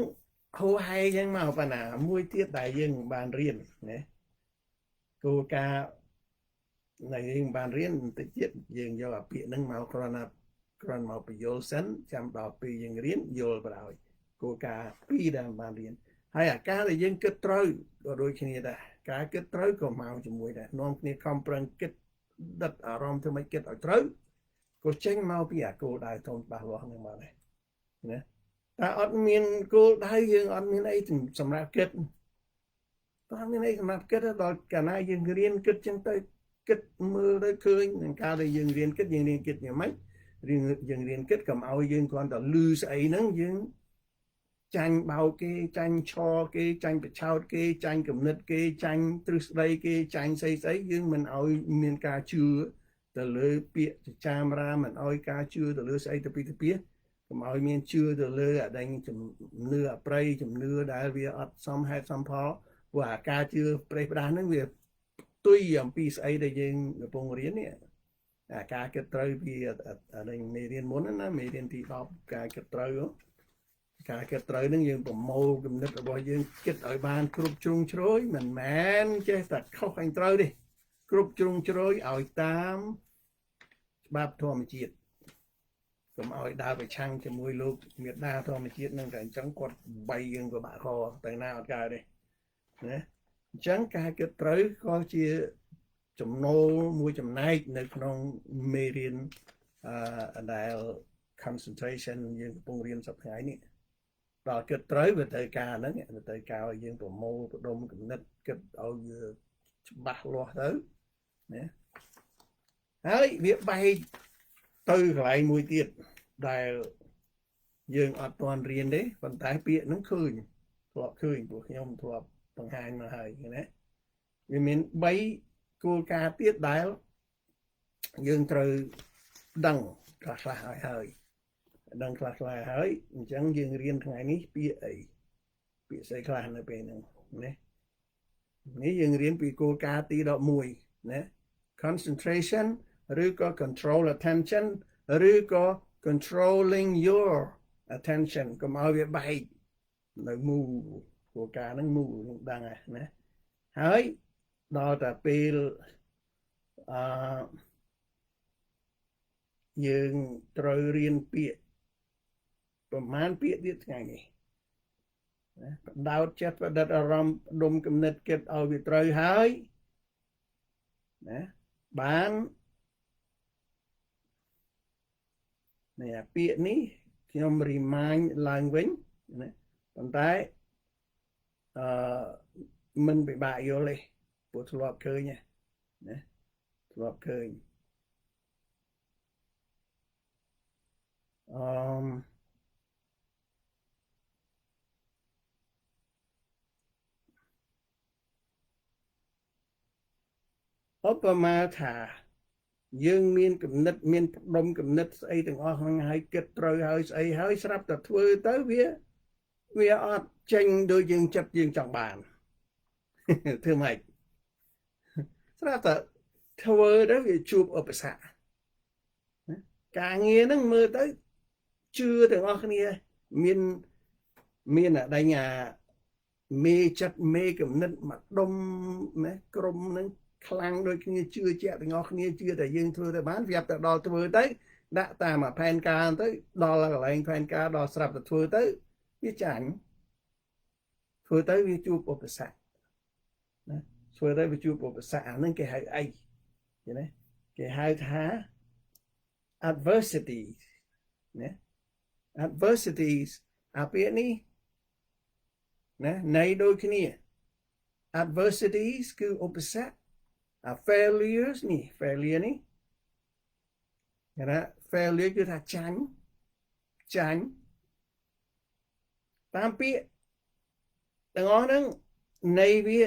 ហូរហែយ៉ាងមកប៉ុណ្ណាមួយទៀតដែលយើងបានរៀនណាគោលការណ៍នៃយើងបានរៀនបន្តិចទៀតយើងយកអាពាក្យហ្នឹងមកគ្រាន់មកបញ្យល់សិនចាំដល់ពេលយើងរៀនយល់បណ្ដោយគោលការណ៍ពីរដែលបានរៀនហើយអាការដែលយើងគិតត្រូវក៏ដូចគ្នាដែរការគិតត្រូវក៏មកជាមួយដែរនាំគ្នាខំប្រឹងគិតដិតអារម្មណ៍ធ្វើម៉េចគិតឲ្យត្រូវក៏ចេញមកពីអាគោលដៅធំច្បាស់លាស់ហ្នឹងមកដែរណាតែអត់មានគោលដៅយើងអត់មានអីសម្រាប់គិតអត់មានអីសម្រាប់គិតដល់កាលណាយើងរៀនគិតចឹងទៅគិតមើលទៅឃើញនឹងការដែលយើងរៀនគិតយ៉ាងម៉េចយើងរៀនគិតកុំឲ្យយើងគ្រាន់តែលឺស្អីហ្នឹងយើងចាញ់បោកគេចាញ់ឆគេចាញ់បឆោតគេចាញ់គំនិតគេចាញ់ទ្រឹស្ដីគេចាញ់ស្អីយើងមិនឲ្យមានការជឿទៅលើពាក្យចាមរាមិនឲ្យការជឿទៅលើស្អីទៅពីទៅពីកុំឲ្យមានជឿទៅលើអាដែងជំនឿអប្រ័យជំនឿដែលវាអត់សមហេតុសមផលព្រោះអាការជឿប្រេះផ្ដាស់ហ្នឹងវាទុយអំពីស្អីដែលយើងកំពុងរៀននេះអាការគិតត្រូវពីអាដែងមេរៀនមុនណាមេរៀនទី10ការគិតត្រូវហ្នឹងយើងប្រមូលគំនិតរបស់យើងគិតឲ្យបានគ្រប់ជ្រុងជ្រោយមិនមែនចេះតែខុសអញត្រូវទេគ្រប់ជ្រុងជ្រោយឲ្យតាមច្បាប់ធម្មជាតិកុំឲ្យដើរប្រឆាំងជាមួយលោកមេដាធម្មជាតិនឹងតែអញ្ចឹងគាត់បីយើងក៏បាក់ខទៅណាអត់កើតទេណាអញ្ចឹងការគិតត្រូវក៏ជាចំណូលមួយចំណែកនៅក្នុងមេរៀនដែល concentration យើងកំពុងរៀនសប្តាហ៍នេះដល់គិតត្រូវវាទៅការហ្នឹងវាទៅការឲ្យយើងប្រមូលបដុំគំនិតគិតឲ្យវាច្បាស់លាស់ទៅណាហើយវាបែកទៅកន្លែងមួយទៀតដែលយើងអត់ទាន់រៀនទេប៉ុន្តែពាក្យហ្នឹងឃើញធ្លាប់ឃើញព្រោះខ្ញុំធ្លាប់បង្ហាញមកហើយណាវាមាន3គោលការណ៍ទៀតដែលយើងត្រូវដឹងខ្លះឲ្យហើយដឹងខ្លះហើយអញ្ចឹងយើងរៀនថ្ងៃនេះពាក្យអីពាក្យស្អីខ្លះនៅពេលហ្នឹងណានេះយើងរៀនពីគោលការណ៍ទី11ណា concentration ឬក៏ control attention ឬក៏ controlling your attention កុំឲ្យវាបែកនៅមូលគោលការណ៍ហ្នឹងមូលដឹងហើយណាហើយដល់តែពេលយើងត្រូវរៀនពាក្យប្រមាណពាក្យទៀតថ្ងៃនេះណាបដោតចិត្តបដិទ្ធអារម្មណ៍ដុំគំនិតគិតឲ្យវាត្រូវហើយណាបាននេះពាក្យនេះខ្ញុំ remind ឡើងវិញណាប៉ុន្តែមិនពិបាកយល់ទេព្រោះធ្លាប់ឃើញណាធ្លាប់ឃើញឧបមាថាយើងមានគំនិតមានដុំគំនិតស្អីទាំងអស់ហ្នឹងហើយគិតត្រូវហើយស្អីហើយស្រាប់តែធ្វើទៅវាអត់ចេញដូចយើងចិត្តយើងចង់បានធ្វើម៉េចស្រាប់តែធ្វើទៅវាជួបឧបសគ្គការងារហ្នឹងមើលទៅជឿទាំងអស់គ្នាមានដៃមេចិត្តមេគំនិតមកដុំណាក្រុមហ្នឹងខ្លាំងដូចគ្នាជឿជាក់ទាំងអស់គ្នាជឿតែយើងធ្វើទៅបានវាទៅដល់ធ្វើទៅដាក់តាមផែនការទៅដល់កន្លែងផែនការដល់ស្រាប់តែធ្វើទៅវាចាញ់ធ្វើទៅវាជួបឧបសគ្គណាធ្វើទៅវាជួបឧបសគ្គអាហ្នឹងគេហៅអីឃើញទេគេហៅថា adversities ណា adversities អាពាក្យនេះណានៃដូចគ្នា adversities គឺឧបសគ្គfailures នេះ failure នេះណា failure គឺថាចាញ់តាមពាក្យ ទាំងអស់ហ្នឹងនៃវា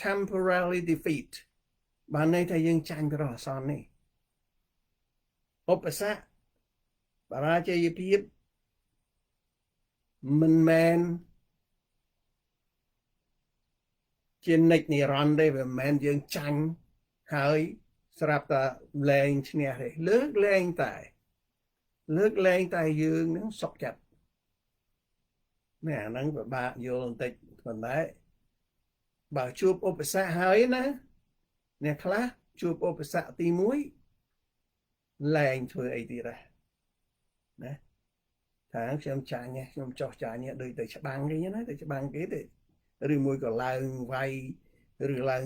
temporarily defeat បានន័យថាយើងចាញ់ពីរោះអាសន្ននេះឧបសគ្គបរាជ័យភាពមិនមែនជានិច្ចនិរន្តរ៍ទេវាមិនមែនយើងចាញ់ហើយស្រាប់តែលែងឈ្នះទេលើកលែងតែយើងនឹងសុខចិត្តនេះអាហ្នឹងពិបាកយល់បន្តិចប៉ុន្តែបើជួបឧបសគ្គហើយណាអ្នកខ្លះជួបឧបសគ្គទី1លែងធ្វើអីទៀតដែរណាថាខ្ញុំចាញ់ខ្ញុំចោះចាញ់ដូចទៅច្បាំងគេណាទៅច្បាំងគេទេឬមួយក៏ឡើងវាយឬឡើង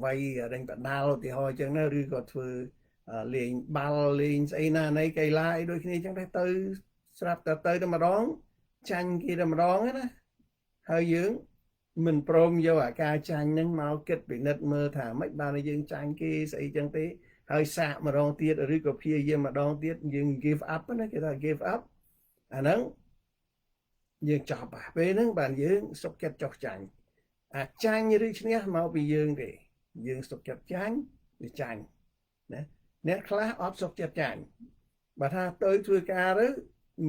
វាយរែងបដាល់ឧទាហរណ៍អញ្ចឹងណាឬក៏ធ្វើលេងបាល់លេងស្អីណានៃកីឡាអីដូចគ្នាអញ្ចឹងទៅស្រាប់តែទៅម្ដងចាញ់គេតែម្ដងណាហើយយើងមិនព្រមយកអាការចាញ់ហ្នឹងមកគិតពិនិត្យមើលថាមិនបានយើងចាញ់គេស្អីចឹងទេហើយសាកម្ដងទៀតឬក៏ព្យាយាមម្ដងទៀតយើង give up ណាគេថា give up អាហ្នឹងយើងចប់ពេលហ្នឹងបានយើងសុខចិត្តចោះចាញ់អាចាញ់ឬឈ្នះមកពីយើងទេយើងសុខចិត្តចាញ់វាចាញ់ណាអ្នកខ្លះអត់សុខចិត្តចាញ់បើថាទៅធ្វើការទៅ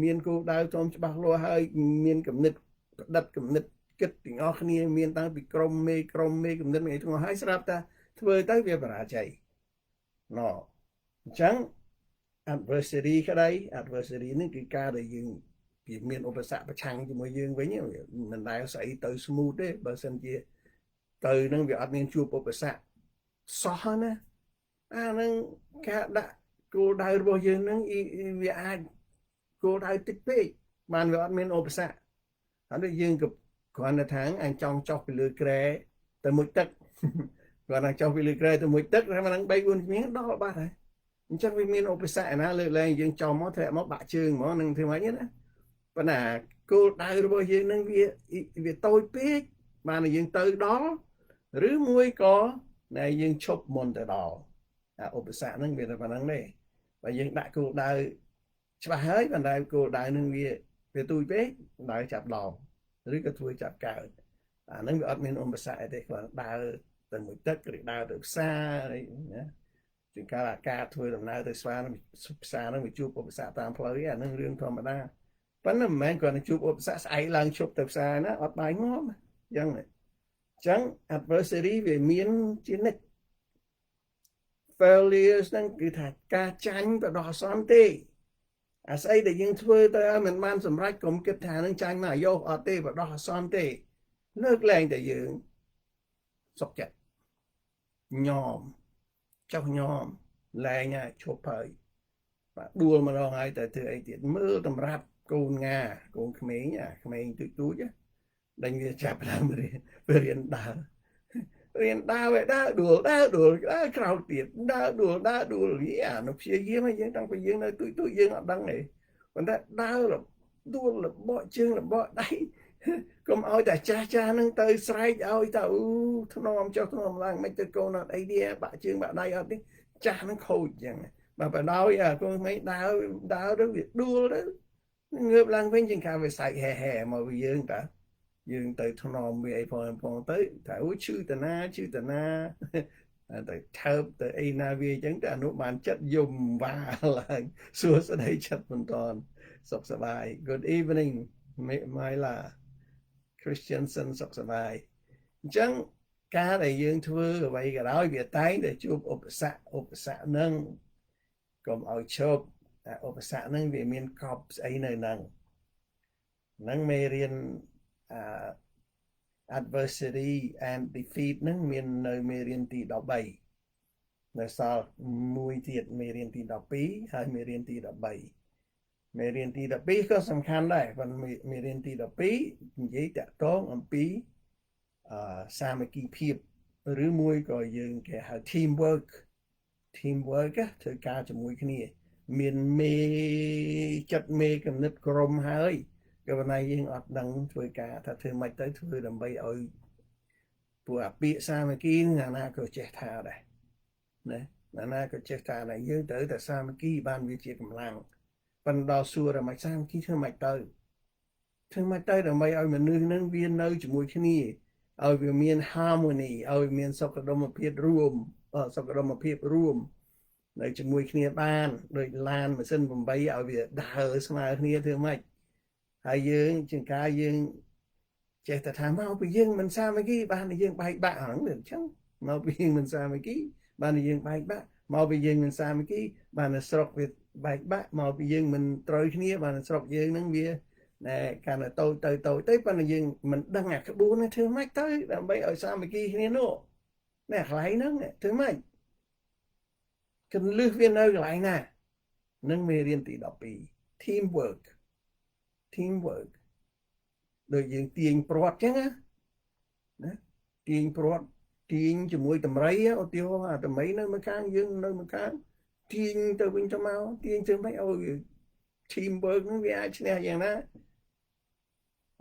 មានគោលដៅធំច្បាស់លាស់ហើយមានគំនិតប្រឌិតគំនិតគិតទាំងអស់គ្នាមានតាំងពីក្រុមមេគំនិតអីទាំងអស់ហើយស្រាប់តែធ្វើទៅវាបរាជ័យណ៎អញ្ចឹង adversary ក្តី adversary នេះគឺការដែលយើងវាមានឧបសគ្គប្រឆាំងជាមួយយើងវិញមិនដែលស្អីទៅ smooth ទេបើសិនជាទៅនឹងវាអត់មានជួបឧបសគ្គសោះណាអានឹងការដាក់គោលដៅរបស់យើងនឹងវាអាចគោលដៅតិចពេកបានវាអត់មានឧបសគ្គហើយដូចយើងក៏គ្រាន់តែថាអញចង់ចុះពីលើគ្រែទៅមុជទឹកគ្រាន់តែចុះពីលើគ្រែទៅមុជទឹកហើយមិន3 4ជំនាញដល់បាត់ហើយអញ្ចឹងវាមានឧបសគ្គណាលើកលែងយើងចុះមកធ្លាក់មកបាក់ជើងហ្មងនឹងធ្វើម៉េចណាប៉ុន្តែគោលដៅរបស់យើងនឹងវាតូចពេកបានយើងទៅដល់ឬមួយក៏ដែលយើងឈប់មុនទៅដល់ឧបសគ្គហ្នឹងវាតែប៉ុណ្្នឹងទេបើយើងដាក់គោលដៅច្បាស់ហើយប៉ុន្តែគោលដៅហ្នឹងវាទូចពេកដើរចាប់ដល់ឬក៏ធ្វើចាប់កើតអាហ្នឹងវាអត់មានឧបសគ្គអីទេគាត់ដើរទៅមួយទឹកឬដើរទៅផ្សារអីណាជាការធ្វើដំណើរទៅផ្សារហ្នឹងវាជួបឧបសគ្គតាមផ្លូវអាហ្នឹងរឿងធម្មតាប៉ុន្តែមិនមែនគ្រាន់តែជួបឧបសគ្គស្អែកឡើងឈប់ទៅផ្សារណាអត់បាយងាប់អញ្ចឹង adversary វាមានជានិច្ច failures ហ្នឹងគឺថាការចាញ់ទៅដល់អសន្នទេអាស្អីដែលយើងធ្វើទៅមិនបានសម្រេចកុំគិតថានឹងចាញ់មកយោអត់ទេបដោះអសន្នទេលើកលែងតែយើងសុខចិត្តញោមចុះញោមលែងហើយឈប់ហើយបាទដួលម្ដងហើយតែធ្វើអីទៀតមើលតម្រាប់កូនងាកូនក្មេងក្មេងទូចដេញវាចាប់ដើមរៀនដើរដួលក្រោកទៀតដើរដួលអានោះព្យាយាមយើងតាំងពីយើងនៅទូចយើងអត់ដឹងទេប៉ុន្តែដើរដួលរបកជើងរបកដៃកុំឲ្យតែចាស់ហ្នឹងទៅស្រែកឲ្យទៅធ្នមចុះធ្នមឡើងមិនទៅកូនអត់អីទេបាក់ជើងបាក់ដៃអត់ទេចាស់ហ្នឹងខូចចឹងបើបដោយកូនក្មេងដើរទៅវាដួលទៅងើបឡើងវិញជាងការវាសែកហែមកវាយើងតើយើងទៅធ្នមវាអីផងទៅថាអូឈឺតាណាទៅថើបទៅអីណាវាអញ្ចឹងតែអនុបានចិត្តយំវ៉ាឡើងសួស្ដីចិត្តមិនតន់សុខសប្បាយ Good evening Myla Christiansen សុខសប្បាយអញ្ចឹងការដែលយើងធ្វើអ្វីក៏ដោយវាតែងតែជួបឧបសគ្គហ្នឹងកុំឲ្យឈប់ឧបសគ្គហ្នឹងវាមានកប់ស្អីនៅហ្នឹងមេរៀនadversary and defeat ហ្នឹងមាននៅមេរៀនទី13នៅសល់មួយទៀតមេរៀនទី12ហើយមេរៀនទី13មេរៀនទី12ក៏សំខាន់ដែរប៉ុន្តែមេរៀនទី12និយាយតាក់ទងអំពីសាមគ្គីភាពឬមួយក៏យើងគេហៅ teamwork ធ្វើការជាមួយគ្នាមានមេចិត្តមេគំនិតក្រុមហើយក៏ប៉ុន្តែយើងអត់ដឹងធ្វើការថាធ្វើម៉េចទៅធ្វើដើម្បីឲ្យពួកអាពាកសាមគ្គីណាណាក៏ចេះថាដែរណាណាក៏ចេះថាដែរយើងត្រូវតែសាមគ្គីបានវាជាកម្លាំងប៉ុន្តែដល់សួរតែមិនសាមគ្គីធ្វើម៉េចទៅ ធ្វើមកទៅដើម្បីឲ្យមនុស្សនឹងវានៅជាមួយគ្នាឲ្យវាមាន harmony ឲ្យមានសុខដុមភាពរួមនៅជាមួយគ្នាបានដោយឡានម៉ាស៊ីន8ឲ្យវាដើរស្មើគ្នាធ្វើម៉េចហើយយើងជាងការយើងចេះតែថាមកពីយើងមិនសាមគ្គីបានយើងបែកបាក់ហ្នឹងវាអញ្ចឹងមកពីយើងមិនសាមគ្គីបានយើងបែកបាក់មកពីយើងមិនសាមគ្គីបានស្រុកវាបែកបាក់មកពីយើងមិនត្រូវគ្នាបានស្រុកយើងហ្នឹងវាណែកាន់តែតូចទៅប៉ុន្តែយើងមិនដឹងអាក្បួននេះធ្វើម៉េចទៅដើម្បីឲ្យសាមគ្គីគ្នានោះណែកន្លែងហ្នឹងធ្វើម៉េចគន្លឹះវានៅកន្លែងណានឹងមេរៀនទី12 teamwork ដូចយើងទាញព្រាត់អញ្ចឹងណាទាញព្រាត់ទាញជាមួយតម្រៃឧទាហរណ៍អាតម្រៃនៅម្ខាងយើងនៅម្ខាងទាញទៅវិញទៅមកទាញទៅមិនឲ្យ teamwork នឹងវាអាចឈ្នះយ៉ាងណា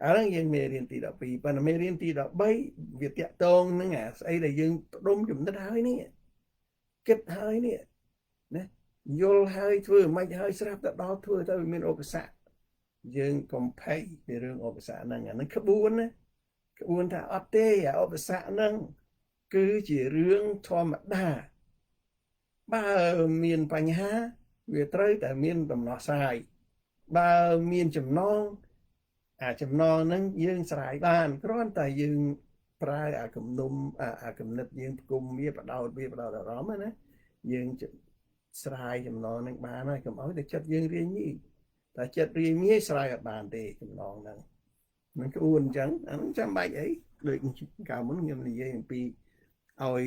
អាហ្នឹងយើងមេរៀនទី12ប៉ុន្តែមេរៀនទី13វាតាក់ទងនឹងអាស្អីដែលយើងផ្ដុំចំណិតហើយនេះគិតហើយនេះណាយល់ហើយធ្វើមិនហើយស្រាប់តែដល់ធ្វើទៅមានឧបសគ្គយើងកុំភ័យពីរឿងឧបសគ្គហ្នឹងអាហ្នឹងក្បួនណាក្បួនថាអត់ទេអាឧបសគ្គហ្នឹងគឺជារឿងធម្មតាបើមានបញ្ហាវាត្រូវតែមានដំណោះស្រាយបើមានចំណងអាចំណងហ្នឹងយើងស្រាយបានគ្រាន់តែយើងប្រើអាគំនុំអាគំនិតយើងផ្គុំវាបដោតអារម្មណ៍ណាយើងស្រាយចំណងហ្នឹងបានហើយកុំឲ្យតែចិត្តយើងរាយញីតែចិត្តរាយញីស្រាយអត់បានទេចំណងហ្នឹងមិនគួរអញ្ចឹងអាហ្នឹងចាំបាច់អីដូចកាលមុនខ្ញុំនិយាយអំពីឲ្យ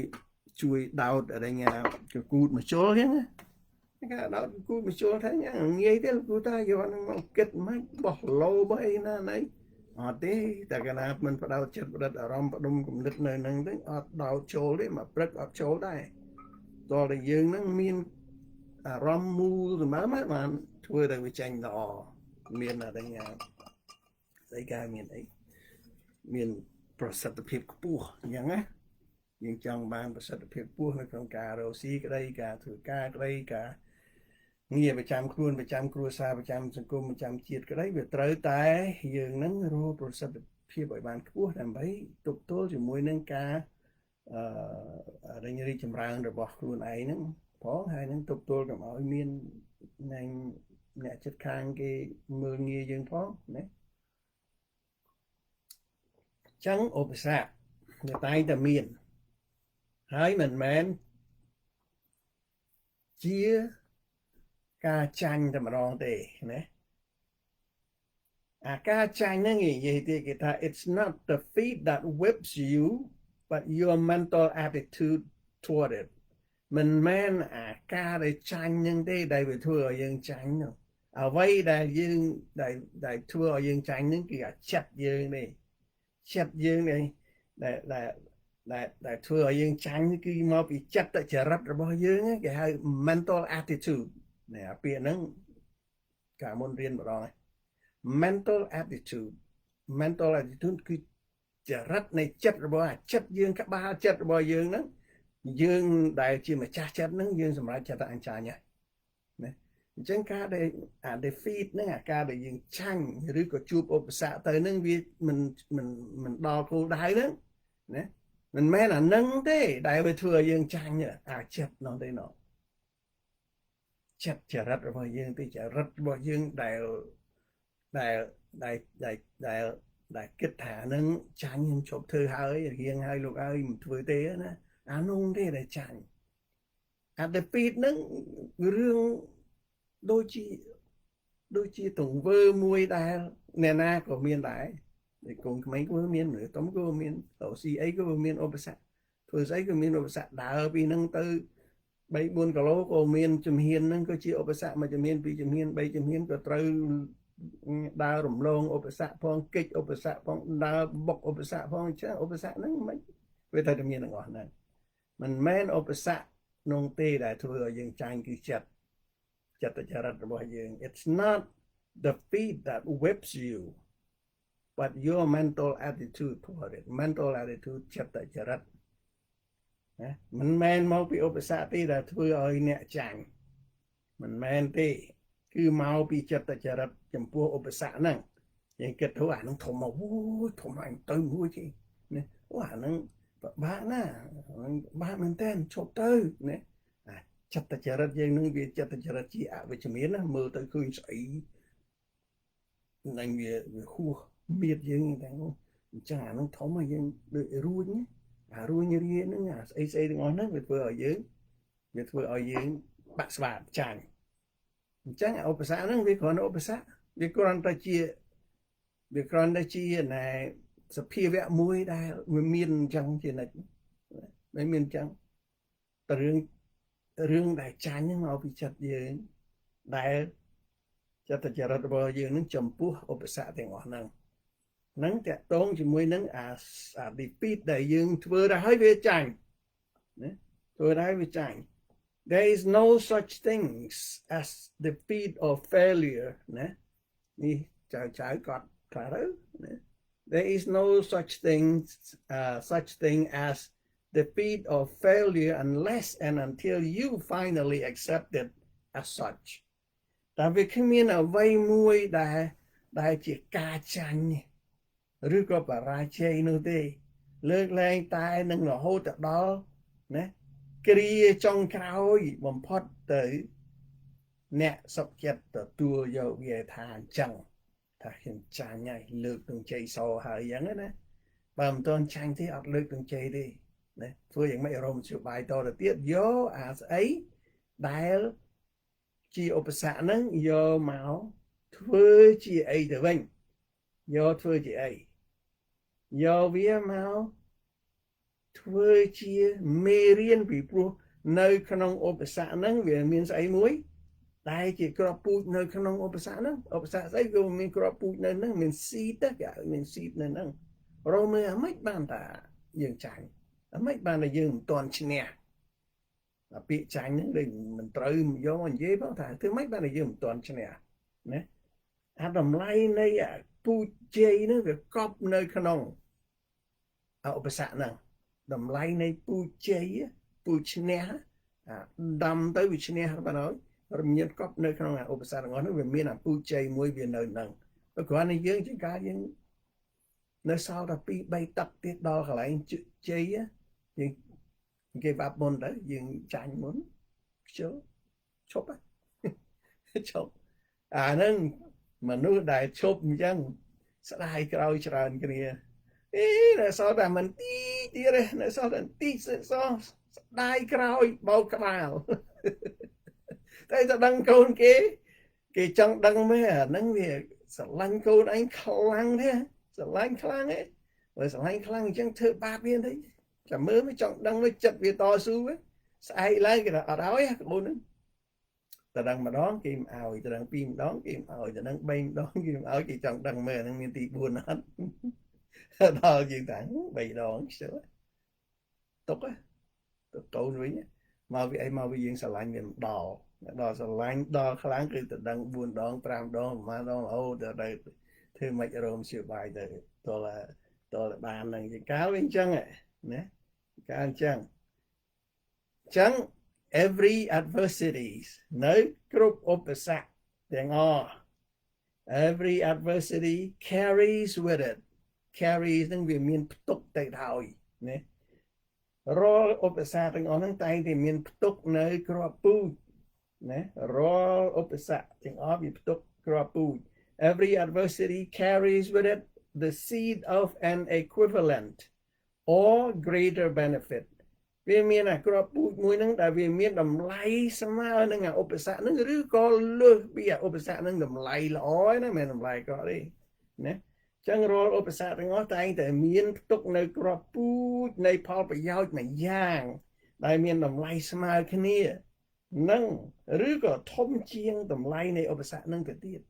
ជួយដោតអីញ៉ាកគូតមកជុលអញ្ចឹងណាគេដោតគូតមកជុលថាញ៉ាងាយទេគូតថាយកហ្នឹងមកគិតមិនបោះឡូបអីណាណៃអត់ទេតែកាលណាមិនបដោតចិត្តបដិទ្ធអារម្មណ៍បដុំគំនិតនៅហ្នឹងទៅអត់ដោតចូលទេមកព្រឹកអត់ចូលដែរតើតែយើងហ្នឹងមានអារម្មណ៍មូលសម្រាប់បានធ្វើទៅវាចាញ់ល្អមានអីញ៉ាស្អីកាយមានអីមានប្រសិទ្ធភាពខ្ពស់អញ្ចឹងណាយើងចង់បានប្រសិទ្ធភាពខ្ពស់នៅក្នុងការរកស៊ីក្តីការធ្វើការក្តីការងារប្រចាំខ្លួនប្រចាំគ្រួសារប្រចាំសង្គមប្រចាំជាតិក្តីវាត្រូវតែយើងនឹងរកប្រសិទ្ធភាពឲ្យបានខ្ពស់ដើម្បីទប់ទល់ជាមួយនឹងការរីកចម្រើនរបស់ខ្លួនឯងហ្នឹងផងហើយនឹងទប់ទល់កុំឲ្យមានអ្នកចិត្តខាងគេមើលងាយយើងផងណាចឹងឧបសគ្គវាតែងតែមានហើយមិនមែនជាការចាញ់តែម្ដងទេណាអាការចាញ់ហ្នឹងនិយាយទៀតគេថា it's not the feet that whips you but your mental attitude toward it មិនមែនអាការដែលចាញ់ហ្នឹងទេដែលវាធ្វើឲ្យយើងចាញ់នោះអ្វីដែលយើងដែលធ្វើឲ្យយើងចាញ់ហ្នឹងគឺអាចិត្តយើងនេះចិត្តយើងនេះដែលធ្វើឲ្យយើងចាញ់គឺមកពីចិត្តចរិតរបស់យើងគេហៅ mental attitude នេះអាពាក្យហ្នឹងកាលមុនរៀនម្ដងហើយ mental attitude គឺចរិតនៃចិត្តរបស់អាចិត្តយើងក្បាលចិត្តរបស់យើងហ្នឹងយើងដែលជាម្ចាស់ចិត្តហ្នឹងយើងសម្រេចចិត្តអញ្ចាញហើយណាអញ្ចឹងការដែលអា defeat ហ្នឹងអាការដែលយើងចាញ់ឬក៏ជួបឧបសគ្គទៅហ្នឹងវាមិនដល់គោលដៅហ្នឹងណាមិនមែនអានឹងទេដែលវាធ្វើឲ្យយើងចាញ់អាចិត្តនោះទេនោះចិត្តចរិតរបស់យើងទេចរិតរបស់យើងដែលគិតថានឹងចាញ់ខ្ញុំជប់ធ្វើហើយរៀងហើយលោកអើយមិនធ្វើទេណាអានោះទេដែលចាញ់អា defeat ហ្នឹងរឿងដូចជាទង្វើមួយដែលអ្នកណាក៏មានដែរកូនក្មេងក៏មានមនុស្សធំក៏មានទៅស៊ីអីក៏មានឧបសគ្គធ្វើស្អីក៏មានឧបសគ្គដើរពីហ្នឹងទៅ 3-4 គីឡូក៏មានជំហានហ្នឹងក៏ជាឧបសគ្គមួយជំហានពីរជំហាន3ជំហានក៏ត្រូវដើររំលងឧបសគ្គផងកិច្ចឧបសគ្គផងដើរបុកឧបសគ្គផងចាឧបសគ្គហ្នឹងមិនវាតែមានទាំងអស់ហ្នឹងមិនមែនឧបសគ្គនោះទេដែលធ្វើឲ្យយើងចាញ់គឺចិត្តចរិតរបស់យើង it's not the feet that whips you but your mental attitude toward it mental attitude ចិត្តចរិតណាមិនមែនមកពីឧបសគ្គទេដែលធ្វើឲ្យអ្នកចាញ់មិនមែនទេគឺមកពីចិត្តចរិតចំពោះឧបសគ្គហ្នឹង យើងគិតទៅអានឹងធំមកអូយធំអញទៅមួយគេណាអូអានឹងបាក់ណាបាក់មែនតើឈប់ទៅណាចិត្តចរិតយើងនឹងវាចិត្តចរិតជាអវិជ្ជមានណាមើលទៅឃើញស្អីនឹងវាហួសមៀតយើងតែអញ្ចឹងអានឹងធំមកយើងដូចរួញអារួញរានឹងអាស្អីស្អីទាំងអស់ហ្នឹងវាធ្វើឲ្យយើងបាក់ស្បាតចាញ់អញ្ចឹងឧបសគ្គហ្នឹងវាគ្រាន់តែឧបសគ្គវាគ្រាន់តែជាណែសភាវៈមួយដែលវាមានអញ្ចឹងជានិច្ចមិនមានអញ្ចឹងតែរឿងដែលចាញ់ហ្នឹងមកពីចិត្តយើងដែលចិត្តចរិតរបស់យើងនឹងចំពោះឧបសគ្គទាំងអស់ហ្នឹងតកតងជាមួយនឹងអា defeat ដែលយើងធ្វើទៅហើយវាចាញ់ណាធ្វើទៅហើយវាចាញ់ There is no such things as defeat or failure ណានេះចៅគាត់ខ្លះទៅណា There is no such thing as defeat or failure unless and until you finally accept it as such តែវាគ្មានអ្វីមួយដែលជាការចាញ់ឬក៏បរាជ័យនោះទេលើកលែងតែនឹងរហូតដល់ណាគ្រាចុងក្រោយបំផុតទៅអ្នកសុខចិត្តទទួលយកវាថាអញ្ចឹងថាខ្ញុំចាញ់ហើយលើកនឹងជ័យសហើយអញ្ចឹងណាបើមិនទាន់ចាញ់ទេអត់លើកនឹងជ័យទេណាធ្វើយ៉ាងម៉េចរមជាបាយតទៅទៀតយកអាស្អីដែលជាឧបសគ្គហ្នឹងយកមកធ្វើជាអីទៅវិញយកធ្វើជាអីយកវាមកធ្វើជាមេរៀនពីព្រោះនៅក្នុងឧបសគ្គហ្នឹងវាមានស្អីមួយតែជាក្របពូជនៅក្នុងឧបសគ្គហ្នឹងឧបសគ្គស្អីក៏មានក្របពូជនៅហ្នឹងមានស៊ីតគេមានស៊ីតនៅហ្នឹងរកមើលអាម៉េចបានតាយើងចាញ់អាម៉េចបានតែយើងមិនទាន់ឈ្នះអាពាក្យចាញ់ហ្នឹងដូចមិនត្រូវយកមកនិយាយផងថាធ្វើម៉េចបានតែយើងមិនទាន់ឈ្នះណាអាតម្លៃនៃពូជជ័យហ្នឹងវាកប់នៅក្នុងឧបសគ្គហ្នឹងតម្លៃនៃពូជជ័យពូជឈ្នះដាំទៅវាឈ្នះបានហើយរមៀនកប់នៅក្នុងឧបសគ្គទាំងអស់នោះវាមានអាពូជជ័យមួយវានៅហ្នឹងគ្រាន់តែយើងជាការយើងនៅសល់តែ2 3ទឹកទៀតដល់កន្លែងជ័យយើងគេបាប់មុនទៅយើងចាញ់មុនខ្ជិលឈប់ឈប់អាហ្នឹងមនុស្សដែលឈប់អញ្ចឹងស្ដាយក្រោយច្រើនគ្នានៅសល់តែមិនទីទៀតនៅសល់តែទីសស្ដាយក្រោយបោកក្បាលតែទៅដឹងកូនគេចង់ដឹងមែនអាហ្នឹងវាស្រឡាញ់កូនឯងខ្លាំងទេស្រឡាញ់ខ្លាំងទេបើស្រឡាញ់ខ្លាំងអញ្ចឹងធ្វើបាបវាទៅចាំមើលមិនចង់ដឹងទៅចិត្តវាតស៊ូស្អែកឡើងគេថាអត់ឲ្យកូនហ្នឹងតែដឹងម្ដងគេមិនឲ្យតែដឹង2ម្ដងគេមិនឲ្យតែដឹង3ម្ដងគេមិនឲ្យគេចង់ដឹងមើលហ្នឹងមានទី4អត់ដល់យើងតាំង3ដងខ្ជិលទុកកូនវិញមកវាអីមកវាយើងស្រឡាញ់វាមិនដល់ស្រឡាញ់ដល់ខ្លាំងគឺទៅដឹង4ដង5ដងប្រហែលដងអូទៅធ្វើមិនរមជាបាយទៅតលបាននឹងជាកាលវាអញ្ចឹងណាកាលអញ្ចឹង every adversities នៅគ្រប់ឧបសគ្គទាំងអស់ every adversity carries with it carries នឹងវាមានផ្ទុកទៅហើយណារាល់ឧបសគ្គទាំងអស់ហ្នឹងតែងតែមានផ្ទុកនៅក្របពូជណារាល់ឧបសគ្គទាំងអស់វាផ្ទុកក្របពូជ every adversity carries with it the seed of an equivalent or greater benefit វាមានអាក្របពូជមួយហ្នឹងដែលវាមានតម្លៃស្មើនឹងឧបសគ្គហ្នឹងឬក៏លើសពីឧបសគ្គហ្នឹងតម្លៃល្អណាមិនតម្លៃក៏ទេណាចឹងរាល់ឧបសគ្គទាំងអស់តែងតែមានផ្ទុកនៅក្របពូជនៃផលប្រយោជន៍មួយយ៉ាងដែលមានតម្លៃស្មើគ្នានឹងឬក៏ធំជាងតម្លៃនៃឧបសគ្គហ្នឹងទៅទៀត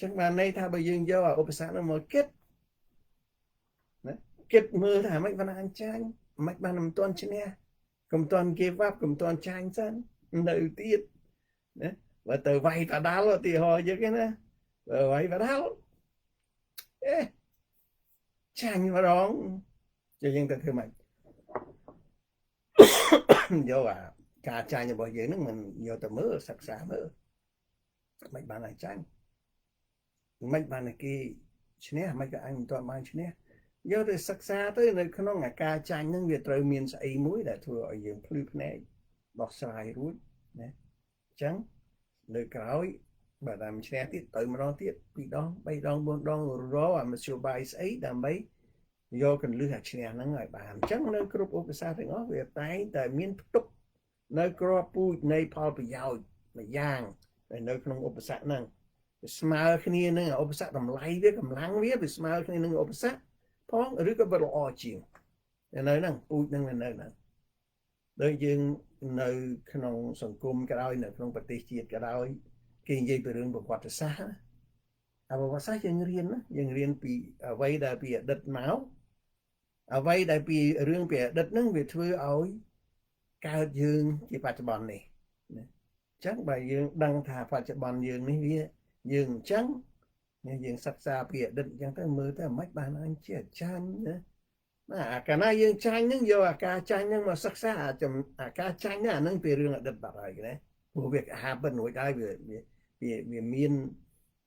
ចឹងបានន័យថាបើយើងយកឧបសគ្គហ្នឹងមកគិតណាគិតមើលថាម៉េចបានអញ្ចឹងម៉េចបានមិនទាន់ឈ្នះកុំទាន់ give up កុំទាន់ចាញ់សិននៅទៀតណាបើទៅវាយបដាល់ឧទាហរណ៍យើងណាបើវាយបដាល់ចាញ់ម្ដងយើងទៅធ្វើម៉េចយកការចាញ់របស់យើងហ្នឹងមិនយកទៅមើលសិក្សាមើលមិនបានឲ្យចាញ់មិនបានគេ ឈ្នះមិនក៏អញមិនទាន់បានឈ្នះយកទៅសិក្សាទៅនៅក្នុងអាការចាញ់ហ្នឹងវាត្រូវមានស្អីមួយដែលធ្វើឲ្យយើងភ្លឺភ្នែកដោះស្រាយរួចណាអញ្ចឹងលើក្រោយបើតាមឈ្នះទៀតទៅម្ដងទៀត2ដង3ដង4ដងរអាមធ្យោបាយស្អីដើម្បីយកកន្លឹះអាឈ្នះហ្នឹងឲ្យបានអញ្ចឹងនៅគ្រប់ឧបសគ្គទាំងអស់វាតែងតែមានផ្ទុកនៅក្របពូជនៃផលប្រយោជន៍មួយយ៉ាងនៅក្នុងឧបសគ្គហ្នឹងស្មើគ្នានឹងឧបសគ្គតម្លៃវាកម្លាំងវាស្មើគ្នានឹងឧបសគ្គផងឬក៏វាល្អជាងនៅហ្នឹងពូជហ្នឹងនៅហ្នឹងដូចយើងនៅក្នុងសង្គមក៏ដោយនៅក្នុងប្រទេសជាតិក៏ដោយគេនិយាយពីរឿងប្រវត្តិសាស្ត្រប្រវត្តិសាស្ត្រយើងរៀនពីអ្វីដែលពីអតីតមកអ្វីដែលពីរឿងពីអតីតហ្នឹងវាធ្វើឲ្យកើតយើងជាបច្ចុប្បន្ននេះណាអញ្ចឹងបើយើងដឹងថាបច្ចុប្បន្នយើងនេះវាយើងអញ្ចឹងយើងសិក្សាពីអតីតអញ្ចឹងទៅមើលទៅមិនបានអញជាចាញ់ណាអាកាលណាយើងចាញ់ហ្នឹងយកអាការចាញ់ហ្នឹងមកសិក្សាអាការចាញ់ហ្នឹងពីរឿងអតីតបាត់ហើយណាព្រោះវាhappenរួចហើយវាមាន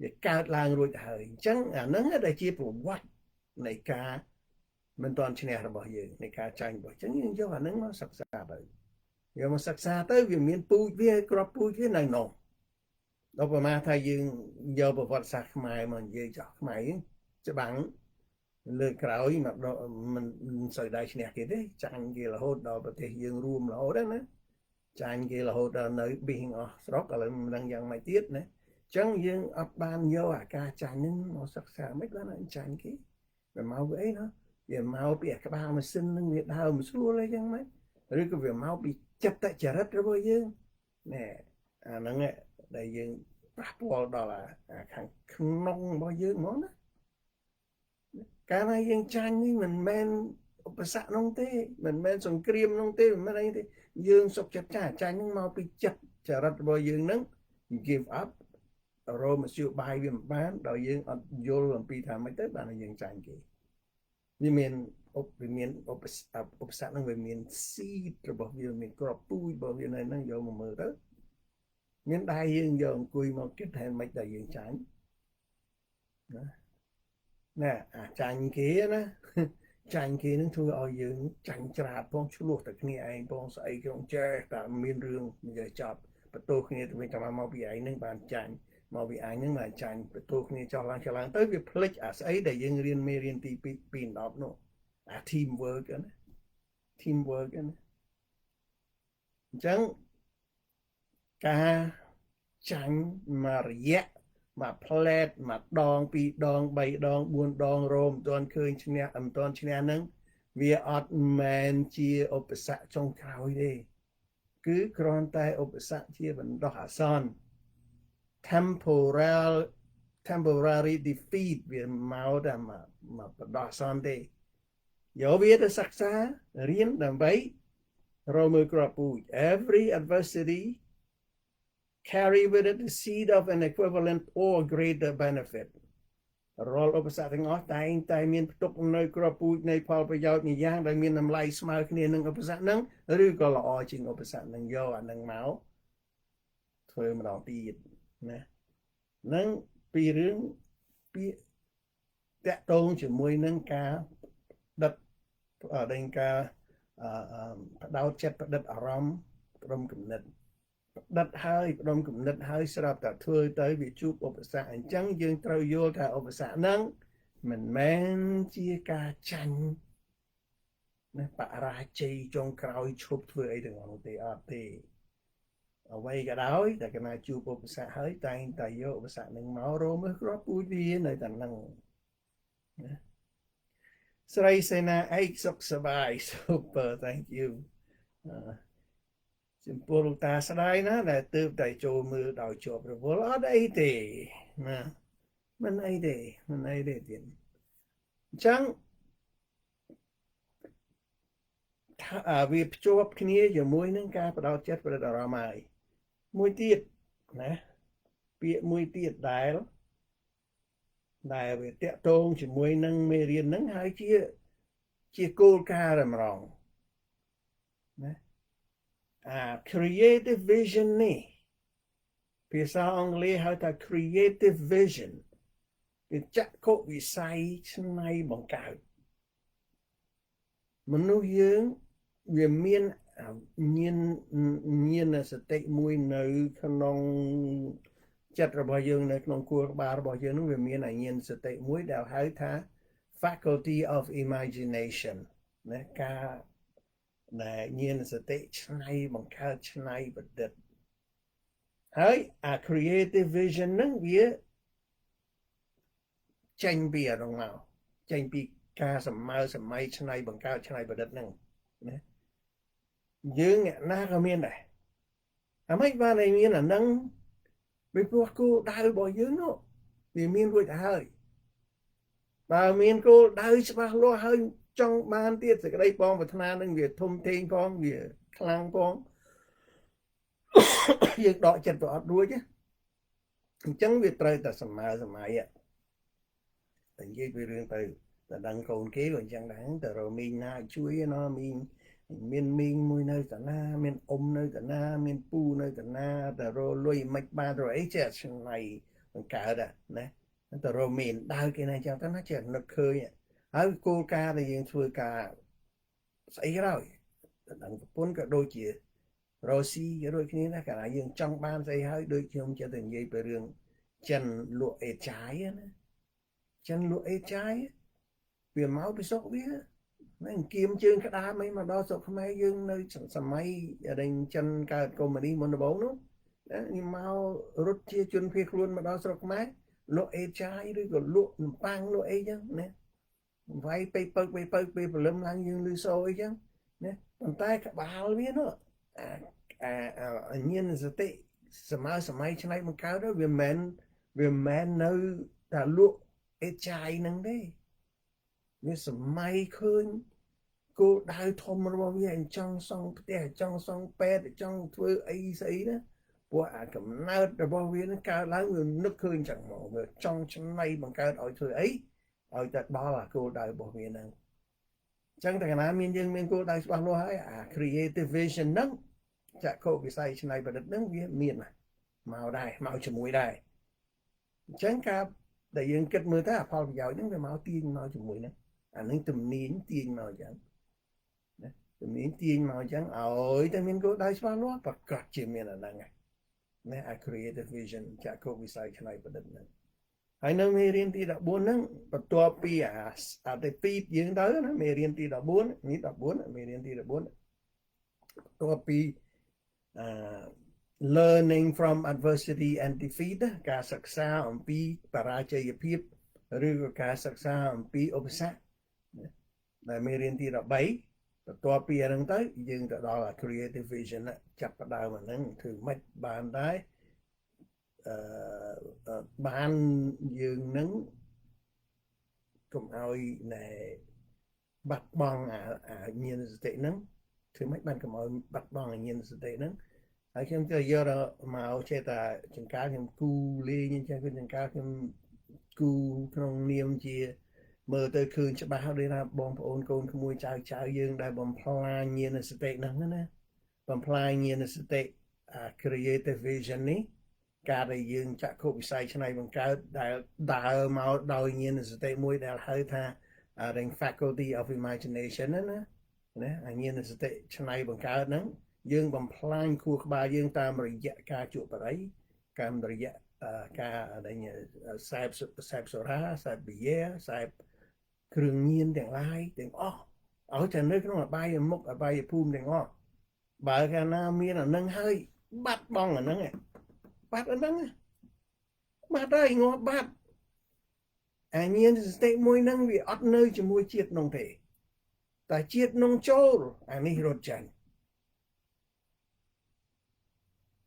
វាកើតឡើងរួចហើយអញ្ចឹងអាហ្នឹងដែលជាប្រវត្តិនៃការមិនទាន់ឈ្នះរបស់យើងនៃការចាញ់របស់អញ្ចឹងយើងយកអាហ្នឹងមកសិក្សាទៅយកមកសិក្សាទៅវាមានពូជវាក្របពូជវានៅនោះដល់ប្រហែលថាយើងយកប្រវត្តិសាស្ត្រខ្មែរមកនិយាយចោះខ្មែរយើងច្បាំងលើក្រោយមកមិនសូវដែរឈ្នះគេទេចាញ់គេរហូតដល់ប្រទេសយើងរួមរហូតណាចាញ់គេរហូតដល់នៅប៊ីងអស់ស្រុកឥឡូវមិនដឹងយ៉ាងម៉េចទៀតណាអញ្ចឹងយើងអត់បានយកអាការចាញ់ហ្នឹងមកសិក្សាមិនបានអញ្ចាញ់គេវាមកពីអីណាវាមកពីក្បាលម៉ាស៊ីនហ្នឹងវាដើរមិនស្រួលអីយ៉ាងម៉េចឬក៏វាមកពីចិត្តចរិតរបស់យើងណែអាហ្នឹងដែលយើងប៉ះពាល់ដល់អាខាងក្នុងរបស់យើងហ្មងណាកាលណាយើងចាញ់នេះមិនមែនឧបសគ្គនោះទេមិនមែនសង្គ្រាមនោះទេមិនមែនអីទេយើងសុខចិត្តចាញ់នឹងមកពីចិត្តចរិតរបស់យើងហ្នឹង give up រមស្យោបាយវាមិនបានដល់យើងអត់យល់អំពីថាម៉េចទៅបានយើងចាញ់គេវាមានឧបសគ្គហ្នឹងវាមាន seed របស់វាមានក្របពូជរបស់វានៅហ្នឹងយកមកមើលទៅមានដែរយើងយកអង្គុយមកគិតថាម៉េចដែលយើងចាញ់ណាចាញ់គេណាចាញ់គេនឹងធ្វើឲ្យយើងចាញ់ច្រាបផងឆ្លោះតែគ្នាឯងផងស្អីក្នុងចេះតែមានរឿងនិយាយចប់បន្ទោសគ្នាទៅវិញទៅមកពីឯងនឹងបានចាញ់មកពីឯងនឹងបានចាញ់បន្ទោសគ្នាចោះឡើងទៅវាភ្លេចអាស្អីដែលយើងរៀនមេរៀនទី2 10នោះអា team work ណា team work ណាអញ្ចឹងការចាញ់មករយៈមកផ្លែតមកដង2ដង3ដង4ដងរោមមិនទាន់ឃើញឈ្នះមិនទាន់ឈ្នះហ្នឹងវាអត់មែនជាឧបសគ្គចុងក្រោយទេគឺគ្រាន់តែឧបសគ្គជាបណ្ដោះអាសន្ន temporary defeat វាមកតែមកបណ្ដោះអាសន្នទេយកវាទៅសិក្សារៀនដើម្បីរកមើលក្របពូជ every adversity carry with it the seed of an equivalent or greater benefit រាល់ឧបសគ្គទាំងអស់តែងតែមានផ្ទុកនៅក្របពូជនៃផលប្រយោជន៍មួយយ៉ាងដែលមានតម្លៃស្មើគ្នានឹងឧបសគ្គហ្នឹងឬក៏ល្អជាងឧបសគ្គហ្នឹងយកអាហ្នឹងមកធ្វើម្ដងទៀតណាហ្នឹងពីរឿងពាក្យតាក់ទងជាមួយនឹងការដិតដែលការបដោតចិត្តបដិតអារម្មណ៍ព្រមគំនិតដិតហើយផ្ដុំគំនិតហើយស្រាប់តែធ្វើទៅវាជួបឧបសគ្គអញ្ចឹងយើងត្រូវយល់ថាឧបសគ្គហ្នឹងមិនមែនជាការចាញ់ណាបរាជ័យចុងក្រោយឈប់ធ្វើអីទាំងអស់នោះទេអត់ទេអ្វីក៏ដោយតែកណាជួបឧបសគ្គហើយតែងតែយកឧបសគ្គនឹងមករមើលគ្រាប់ពូជវានៅតែហ្នឹងណាស្រីសេនាឯកសុខសប្បាយ super thank you ចំពោះលោកតាស្ដាយណាដែលទើបតែចូលមើលដោយជាប់រវល់អត់អីទេណាមិនអីទេទៀតអញ្ចឹងវាភ្ជាប់គ្នាជាមួយនឹងការបដោតចិត្តប្រឌិតអារម្មណ៍ហើយមួយទៀតណាពាក្យមួយទៀតដែលវាតាក់ទងជាមួយនឹងមេរៀនហ្នឹងហើយជាគោលការណ៍រំរងណា creative vision នេះភាសាអង់គ្លេសហៅថា creative vision វាចាក់ខុវិស័យឆ្នៃបង្កើតមនុស្សយើងវាមានញាណសតិមួយនៅក្នុងចិត្តរបស់យើងនៅក្នុងគួរក្បាលរបស់យើងនោះវាមានញាណសតិមួយដែលហៅថា faculty of imagination ណាការដែលញាណសតិឆ្នៃបង្កើតឆ្នៃប្រឌិតហើយអា creative vision ហ្នឹងវាចេញពីអានោះមកចេញពីការសម័យឆ្នៃបង្កើតឆ្នៃប្រឌិតហ្នឹងណាយើងអ្នកណាក៏មានដែរអាម៉េចបានតែមានអាហ្នឹងពីព្រោះគោលដៅរបស់យើងនោះវាមានរួចទៅហើយបើមានគោលដៅច្បាស់លាស់ហើយចង់បានទៀតសេចក្តីបងប្រាថ្នានឹងវាធំធេងផងវាខ្លាំងផងយើងដកចិត្តទៅអត់រួចអញ្ចឹងវាត្រូវតែសម័យតែនិយាយពីរឿងទៅដឹងកូនគេក៏អញ្ចឹងដែរតែរមីងណាជួយណាមីងមានមីងមួយនៅតាណាមានអ៊ំនៅតាណាមានពូនៅតាណាតែរលុយមិនបានរអីចេះឆ្នៃបង្កើតណាតែរមីងដើរគេណាអញ្ចឹងទៅណាចេះនឹកឃើញហើយគោលការណ៍ដែលយើងធ្វើការស្អីក៏ដោយដឹងប្រពន្ធក៏ដូចជារស់ស៊ីដូចគ្នាដែរកាលណាយើងចង់បានស្អីហើយដូចខ្ញុំចេះតែនិយាយពីរឿងចិនលក់អេចាយណាចិនលក់អេចាយវាមកពីស្រុកវាហ្នឹងគៀមជើងក្តារមិនមកដល់ស្រុកខ្មែរយើងនៅសម័យដែលចិនកើតកុម្មុយនីសមុនដំបូងនោះនេះមករត់ជាជនភៀសខ្លួនមកដល់ស្រុកខ្មែរលក់អេចាយឬក៏លក់នំប៉័ងលក់អីចឹងណាវាយពេលពេលព្រលឹមឡើងយើងលឺសូរអីចឹងណាប៉ុន្តែក្បាលវានោះអាញាណសតិសម័យឆ្នៃបង្កើតវាមិននៅតែលក់អេចាយហ្នឹងទេវាសម័យឃើញគោលដៅធំរបស់វាចង់សង់ផ្ទះចង់សង់ពេទ្យចង់ធ្វើអីស្អីណាពួកអាកំណើតរបស់វានឹងកើតឡើងវានឹកឃើញចឹងមកវាចង់ឆ្នៃបង្កើតឲ្យធ្វើអីឲ្យតែដល់អាគោលដៅរបស់វាហ្នឹងចឹងតែកាលណាយើងមានគោលដៅច្បាស់លាស់ហើយអា creative vision ហ្នឹងចក្ខុវិស័យឆ្នៃប្រឌិតហ្នឹងវាមានមកដែរមកជាមួយដែរអញ្ចឹងការដែលយើងគិតមើលទៅអផលប្រយោជន៍ហ្នឹងវាមកទាញមកជាមួយហ្នឹងអានឹងទំនាញទាញមកអញ្ចឹងណាទំនាញទាញមកអញ្ចឹងឲ្យតែមានគោលដៅច្បាស់លាស់ប្រកាសជាមានអាហ្នឹងណាអា creative vision ចក្ខុវិស័យឆ្នៃប្រឌិតហ្នឹងហើយនៅមេរៀនទី14ហ្នឹងបន្ទាប់ពីអាទី2យើងទៅណាមេរៀនទី14នេះ14មេរៀនទី14បន្ទាប់ពីlearning from adversity and defeat ការសិក្សាអំពីបរាជ័យភាពឬក៏ការសិក្សាអំពីឧបសគ្គដែលមេរៀនទី13បន្ទាប់ពីហ្នឹងទៅយើងទៅដល់ creative vision ចាប់ផ្ដើមអាហ្នឹងធ្វើម៉េចបានដែរបានយើងនឹងកុំឲ្យណែបាត់បង់អាញាណសតិហ្នឹងធ្វើម៉េចបានកុំឲ្យបាត់បង់អាញាណសតិហ្នឹងហើយខ្ញុំទៅយកមកចេះតែចង្ការខ្ញុំគូលេងអញ្ចឹងគឺចង្ការខ្ញុំគូក្នុងនាមជាមើលទៅឃើញច្បាស់ដូចថាបងប្អូនកូនក្មួយចៅយើងដែលបំផ្លាញញាណសតិហ្នឹងណាបំផ្លាញញាណសតិ creative vision នេះការដែលយើងចក្ខុវិស័យឆ្នៃបង្កើតដែលដើរមកដោយញាណសតិមួយដែលហៅថា faculty of imagination ណាអាញាណសតិឆ្នៃបង្កើតហ្នឹងយើងបំផ្លាញខួរក្បាលយើងតាមរយៈការជក់បរិយតាមរយៈការដែលសែបសូរ៉ាសែបប៊ីយ៉ែសែបគ្រឿងញៀនទាំងឡាយទាំងអស់ឲ្យតែនៅក្នុងអបាយមុខអបាយភូមិទាំងអស់បើកាលណាមានអានឹងហើយបាត់បង់អានឹងបាត់អានឹងបាត់ហើយងាប់បាត់អាញាណសតិមួយហ្នឹងវាអត់នៅជាមួយជាតិនោះទេតែជាតិនោះចូលអានេះរត់ចាញ់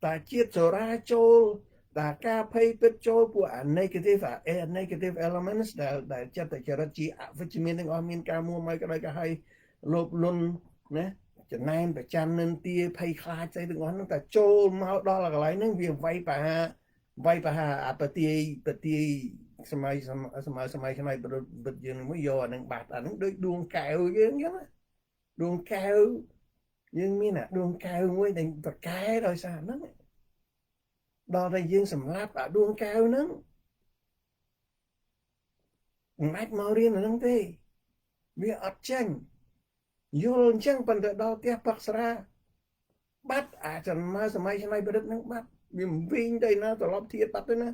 តែជាតិសូរ៉ាចូលតែការភ័យពិតចូលពួកអា negative elements ដែលចិត្តចរិតជាអវិជ្ជមានទាំងអស់មានការមួម៉ៅក៏ដោយក៏ហើយលោភលន់ណាចំណែនប្រច័ណ្ឌនិន្ទាភ័យខ្លាចស្អីទាំងអស់ហ្នឹងតែចូលមកដល់កន្លែងហ្នឹងវាវាយប្រហាអបទាយសម័យឆ្នៃប្រឌិតយើងមួយយកអានឹងបាត់អានឹងដូចដួងកែវយើងអញ្ចឹងណាដួងកែវយើងមានអាដួងកែវមួយដែលប្រកែដោយសារហ្នឹងដល់តែយើងសម្លាប់អាដួងកែវហ្នឹង Ngạch mau riêng là nâng thế vì ọt chanh vô chăng bằng đo tia bạc sara bắt chẳng mà sớm mai này bớt nâng bắt vì vinh đây nó tao lót thiệt bắt đấy nè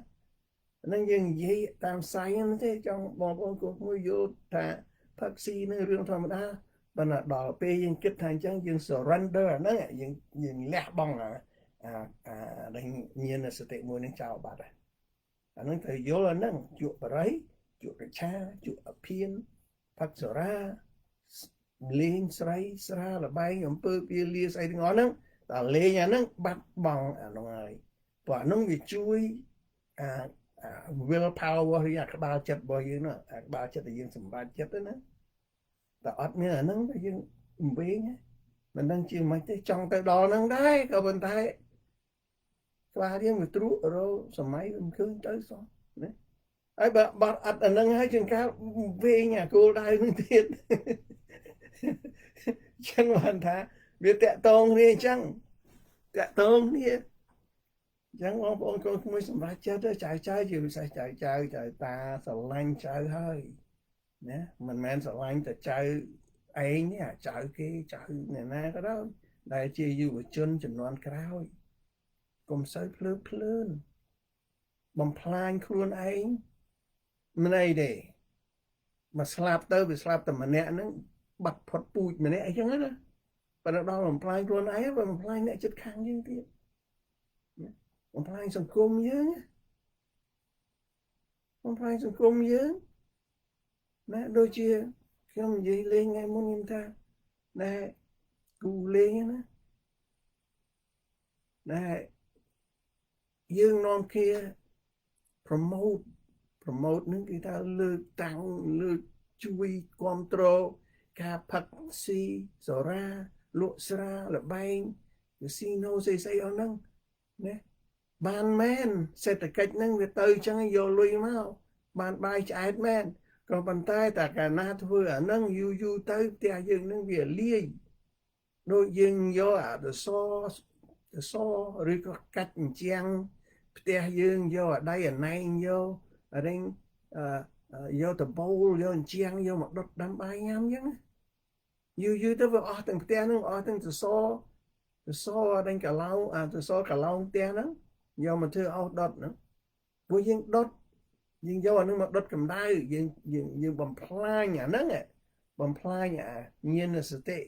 nâng dừng gì tam sai như thế trong bọn con của người vô thà bác sĩ nó riêng thầm đa và là đỏ pe dừng kết thành chẳng dừng surrender nó dừng lẹ bong đánh nhiên là sự tệ mùi nên chào bạn nó thời vô là nâng chuột bà đấy chuột cái cha chuột ở phiên bác sara lên sray sra là bay nhom pơ pia lia say ngón nâng ta lê nhà nâng bắt bằng nó ngay và nó bị chui willpower thì các ba chất bao nhiêu nữa ba chất thì dương sầm ba chất đó nữa ta ớt như là nâng thì dương bế nhé mình đang chịu mấy cái trong tay đo nâng đấy các bạn thấy qua đi người trú rồi sầm máy mình cứ tới xong đấy ấy bà ớt nâng hai chân cao về nhà cô đây mới thiệt chẳng hoàn thá biết tẹt tông đi chẳng tẹt tông đi chẳng mong bọn con không biết mà chết đó chạy gì sai chạy ta sợ lanh chạy hơi nè mình sợ lanh ta chạy ấy nhá chạy chạy này nè cái đó đại chi dù ở chân chừng non cao cùng sới plơn bằng plan khuôn ấy mình này để mà slap tới bị slap tầm mà nè nó bật phật bụi mà nè chẳng hết á và đó là một plan khuôn ấy và một plan nè chất khang như thế một plan sòng cung nhớ một plan sòng cung nhớ nè đôi chia khi mà gì lên ngay muốn nhìn ta nè cù lên nhá nè dương non kia promote những cái ta lư tăng lư chui control ca phật si sổ ra lộ ra là bay casino xây ở nâng nè ban men sẽ tự cách nâng về tư chẳng vô lui máu ban bay chạy men còn bàn tay ta cả na thôi ở nâng yu tới tia dương nâng về lia đôi dương vô the so rồi có cách chăng tia dương vô ở đây ở nay vô ở đây vô the bowl vô chăng vô một đốt đám bay nhám chứ tới vừa ở từng tia nó ở từng the so ở đây cả lâu the so cả lâu tia nó do mà thưa ao đốt nữa với dương đốt dương do nó mà đốt cầm đai dương bằng pla nhà nấng bằng pla nhà nhiên là sự tệ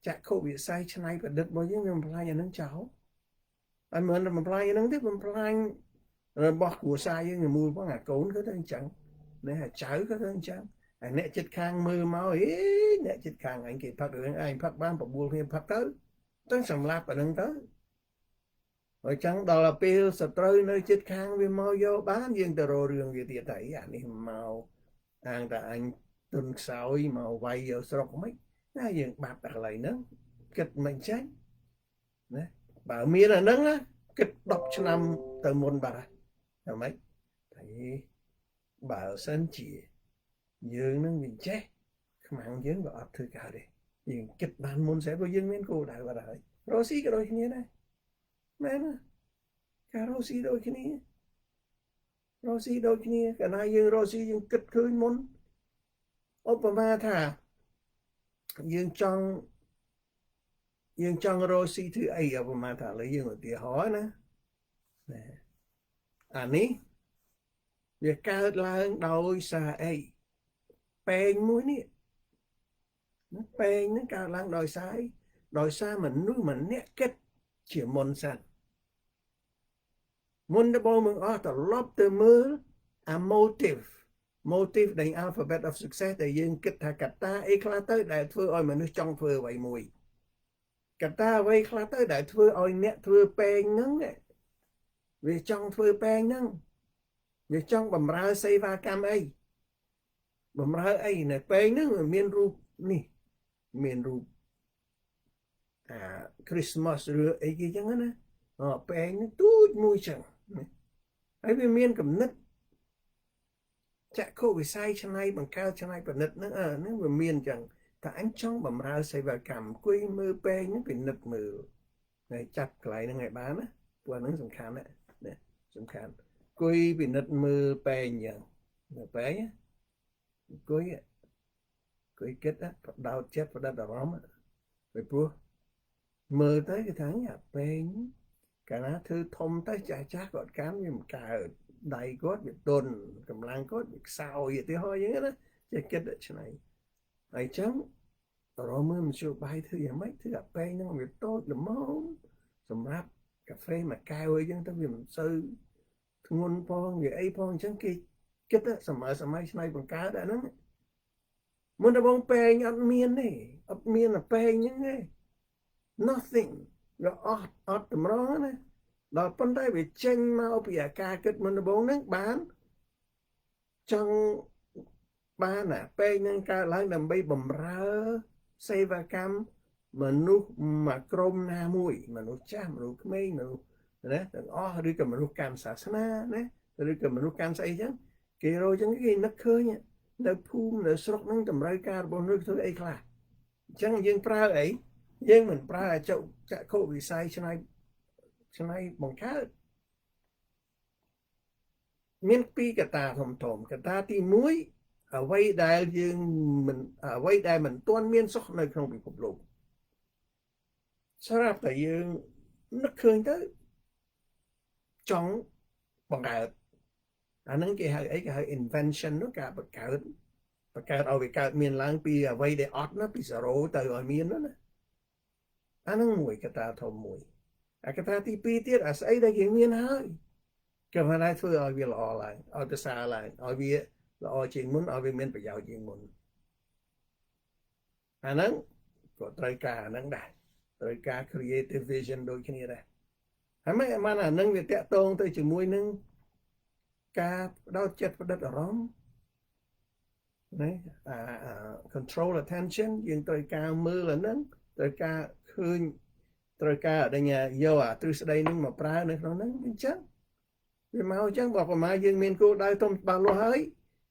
chắc không bị sai chân này và đứt bao nhiêu bằng pla nhà nấng cháu anh muốn là bằng pla nhà nấng tiếp bằng pla rồi bỏ của sai với người mua có ngạt cốn cái thân chẳng để hạt cháu cái thân chẳng anh nè chết khang mưa máu ấy nè chết khang anh kịp phát được anh phát ban và buồn thêm phát tới sầm lạp và nâng tới rồi chẳng đó là pil sờ trơi nơi chết khang vì mau vô bán riêng tờ rô riêng vì tiệt thấy anh đi mau anh ta anh tuần sau màu vay vô sọc mấy cái gì bạc đặt lại nữa kịch mình chết đấy bảo miên là nâng á kịch đọc cho năm từ môn bà là mấy thấy bảo sân chỉ dương nó mình chết không ăn dương và ấp thư cả đi nhưng kịch bản môn sẽ có dương đến cô đại và đại rồi xí cái đôi như thế này mẹ nó cả Rosie đôi khi ní Rosie đôi khi ní cả này dương Rosie dương kịch khơi môn Obama thà dương trong Rosie thứ ấy Obama thà lấy dương ở tìa hỏi nữa ní việc caoឡើងដោយសារអីពេងមួយនេះពេងហ្នឹងកើតឡើងដោយសារមនុស្សម្នាក់គិតជាមុនសិនមុនរបស់มึงអស់ត្រឡប់ទៅមើលអា motive នៃ alphabet of success ដែលយើងគិតថាកត្តាអីខ្លះទៅដែលធ្វើឲ្យមនុស្សចង់ធ្វើអ្វីមួយកត្តាអ្វីខ្លះទៅដែលធ្វើឲ្យអ្នកធ្វើពេងហ្នឹងវាចង់ធ្វើពេងហ្នឹងវាចង់បំរើសេវាកម្មអីបំរើអីនៅពេងហ្នឹងមានរូបនេះមានរូបChristmas ឬអីគេចឹងណាពេងហ្នឹងទូចមួយចឹងហើយវាមានកំណត់ចាក់ខុសវិស័យឆ្នៃបង្កើតឆ្នៃប្រណិតហ្នឹងវាមានចឹងតែអញចង់បំរើសេវាកម្មអង្គុយមើលពេងហ្នឹងពិនិត្យមើលហើយចាប់កន្លែងហ្នឹងឲ្យបានណាព្រោះហ្នឹងសំខាន់ណាសំខាន់អង្គុយពិនិត្យមើលពេងចឹងនៅពេង អង្គុយគិតដោតចិត្តផ្ដិតអារម្មណ៍ពីព្រោះមើលទៅគេថាពេងកាលណាធ្វើធំទៅចាស់គាត់កាន់វាមិនកើតដៃគាត់វាទន់កម្លាំងគាត់វាខ្សោយឧទាហរណ៍យ៉ាងណាចេះគិតឆ្នៃហើយចឹងរមមើលមជ្ឈបាយធ្វើយ៉ាងម៉េចធ្វើអាពេងហ្នឹងវាតូចល្មមសម្រាប់កាហ្វេមួយកែវអីចឹងទៅវាមិនសូវធ្ងន់ផងវាអីផងអញ្ចឹងគេគិតសម័យឆ្នៃបង្កើតអាហ្នឹងមុនដំបូងពេងអត់មានទេអត់មានអាពេងហ្នឹងទេ nothing វាអត់តម្រងណាដល់ប៉ុន្តែវាចេញមកពីអាការគិតមុនដំបូងហ្នឹងបានចង់បានអាពេងហ្នឹងកើតឡើងដើម្បីបំរើសេវាកម្មមនុស្សមួយក្រុមណាមួយមនុស្សចាស់មនុស្សក្មេងមនុស្សណាទាំងអស់ឬក៏មនុស្សកាន់សាសនាណាឬក៏មនុស្សកាន់ស្អីចឹងគេរកចឹងគេនឹកឃើញនៅភូមិនៅស្រុកហ្នឹងតម្រូវការរបស់មនុស្សធ្វើអីខ្លះអញ្ចឹងយើងប្រើអីយើងមិនប្រើចក្ខុវិស័យឆ្នៃបង្កើតមានពីរកត្តាធំកត្តាទី1អ្វីដែលយើងមិនអ្វីដែលមិនទាន់មានសោះនៅក្នុងពិភពលោកស្រាប់តែយើងនឹកឃើញទៅចង់បង្កើតអាហ្នឹងគេហៅអីគេហៅ invention នោះការបង្កើតឲ្យវាកើតមានឡើងពីអ្វីដែលអត់ណាពី0ទៅឲ្យមានណាអាហ្នឹងមួយកត្តាធំមួយអាកត្តាទី2ទៀតអាស្អីដែលយើងមានហើយក៏មិនដែរធ្វើឲ្យវាល្អឡើងឲ្យប្រសើរឡើងឲ្យវាល្អជាងមុនឲ្យវាមានប្រយោជន៍ជាងមុនអាហ្នឹងក៏ត្រូវការអាហ្នឹងដែរត្រូវការ creative vision ដូចគ្នាដែរហើយមិនអាហ្នឹងវាតាក់ទងទៅជាមួយនឹងការផ្ដោតចិត្តផ្ដិតអារម្មណ៍ណា control attention យើងត្រូវការមើលអាហ្នឹងត្រូវការឃើញត្រូវការដែលយកអាទ្រឹស្ដីហ្នឹងមកប្រើនៅក្នុងហ្នឹងអញ្ចឹងវាមកអញ្ចឹងបើប្រមាណយើងមានគោលដៅធំច្បាស់លាស់ហើយ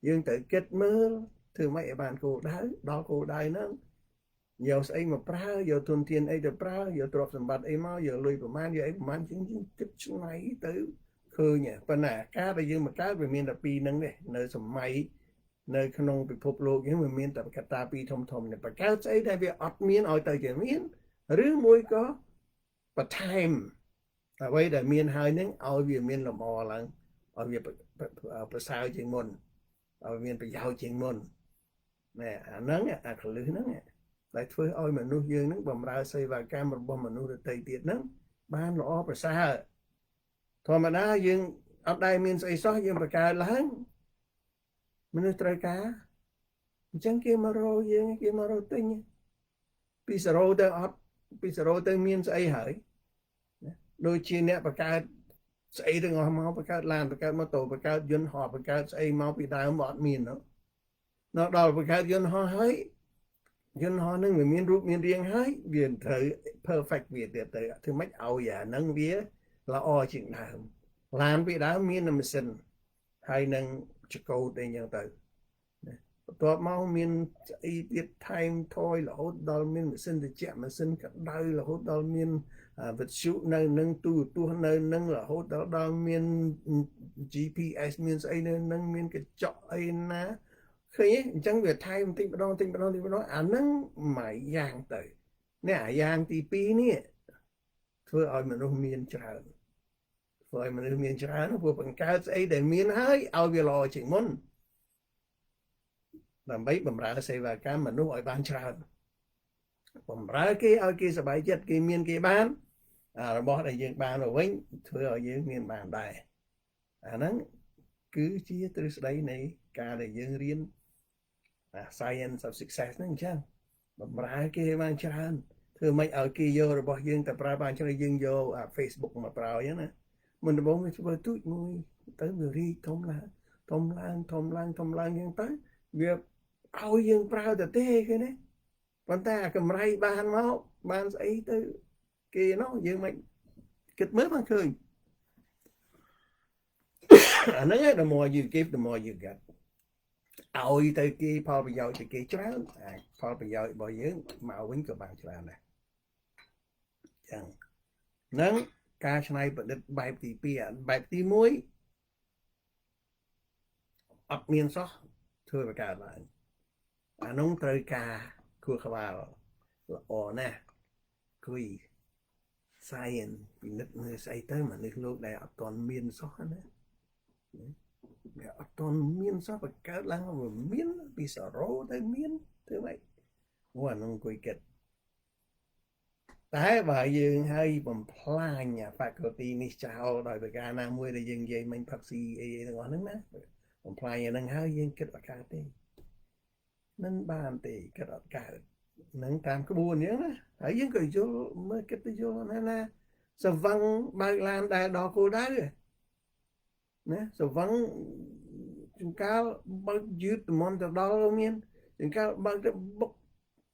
យើងត្រូវគិតមើលធ្វើម៉េចឲ្យបានគោលដៅដល់គោលដៅហ្នឹងយកស្អីមកប្រើយកទុនធានអីទៅប្រើយកទ្រព្យសម្បត្តិអីមកយកលុយប្រមាណយកអីប្រមាណជាងគិតឆ្នៃទៅឃើញប៉ុន្តែការដែលយើងមកកើតវាមានតែពីរហ្នឹងទេនៅសម័យនៅក្នុងពិភពលោកយើងវាមានតែកត្តាពីរធំនេះបង្កើតស្អីដែលវាអត់មានឲ្យទៅជាមានឬមួយក៏បន្ថែមអ្វីដែលមានហើយនឹងឲ្យវាមានលម្អឡើងឲ្យវាប្រសើរជាងមុនឲ្យមានប្រយោជន៍ជាងមុនណែអាហ្នឹងអាកលឹះហ្នឹងដែលធ្វើឲ្យមនុស្សយើងហ្នឹងបម្រើសេវាកម្មរបស់មនុស្សដទៃទៀតហ្នឹងបានល្អប្រសើរធម្មតាយើងអត់ដែលមានស្អីសោះយើងបង្កើតឡើងមនុស្សត្រូវការអញ្ចឹងគេមករកយើងគេមករកទិញពី0ទៅអត់ពី0ទៅមានស្អីហើយដូចជាអ្នកបង្កើតស្អីទាំងអស់មកបង្កើតឡានបង្កើតម៉ូតូបង្កើតយន្តហោះបង្កើតស្អីមកពីដើមអត់មាននោះដល់បង្កើតយន្តហោះហើយយន្តហោះនឹងវាមានរូបមានរាងហើយវាត្រូវ perfect វាទៀតទៅធ្វើម៉េចឲ្យអាហ្នឹងវាល្អជាងដើមឡានពីដើមមានម៉ាស៊ីនហើយនឹងចកោតអីចឹងទៅបន្ទាប់មកមានស្អីទៀតថែមថយរហូតដល់មានម៉ាស៊ីនត្រជាក់ម៉ាស៊ីនក្តៅរហូតដល់មានវិទ្យុនៅនឹងទូរទស្សន៍នៅនឹងរហូតដល់មាន GPS មានស្អីនៅនឹងមានកញ្ចក់អីណាឃើញអញ្ចឹងវាថែមបន្តិចម្ដងអាហ្នឹងមួយយ៉ាងទៅនេះអាយ៉ាងទី2នេះធ្វើឲ្យមនុស្សមានច្រើនធ្វើឲ្យមនុស្សមានច្រើនព្រោះបង្កើតស្អីដែលមានហើយឲ្យវាល្អជាងមុនដើម្បីបម្រើសេវាកម្មមនុស្សឲ្យបានច្រើនបម្រើគេឲ្យគេសប្បាយចិត្តគេមានគេបានរបស់ដែលយើងបានទៅវិញធ្វើឲ្យយើងមានបានដែរអាហ្នឹងគឺជាទ្រឹស្ដីនៃការដែលយើងរៀនscience of success ហ្នឹងអញ្ចឹងបម្រើគេបានច្រើនធ្វើម៉េចឲ្យគេយករបស់យើងទៅប្រើបានច្រើនយើងយកFacebook មកប្រើអញ្ចឹងណាមុនដំបូងវាធ្វើទូចមួយទៅវារីកធំឡើងអញ្ចឹងទៅវាឲ្យយើងប្រើទៅទេគេណាប៉ុន្តែកម្រៃបានមកបានស្អីទៅគេនោះយើងមិនគិតមើលបានឃើញអាហ្នឹង the more you give the more you get ឲ្យទៅគេផលប្រយោជន៍ទៅគេច្រើនផលប្រយោជន៍របស់យើងមកវិញក៏បានច្រើនដែរចឹងហ្នឹងការច្នៃប្រឌិតបែបទី2បែបទី1អត់មានសោះ ធ្វើបកើតឡើងអានោះត្រូវការគួរក្បាលល្អណាស់គួយ science ពិនិត្យមើលស្អីទៅមនុស្សលោកដែលអត់ទាន់មានសោះណាវាអត់ទាន់មានសោះបកើតឡើងវាមានពី0ទៅមានធ្វើម៉េចអានោះគួយគិតតែបើយើងឲ្យបំផ្លាញ faculty នេះចោលដោយប្រការណាមួយដែលយើងនិយាយមិញផឹកស៊ីអីទាំងអស់ហ្នឹងណាបំផ្លាញអាហ្នឹងហើយយើងគិតអត់កើតទេមិនបានទេគិតអត់កើតនឹងតាមក្បួនអញ្ចឹងណាហើយយើងក៏យល់មើលគិតទៅយល់ណាសវឹងបើកឡានដែលដល់គោលដៅណាសវឹងជួនកាលបើកយឺតតំន់ទៅដល់មានជួនកាលបើកទៅបុក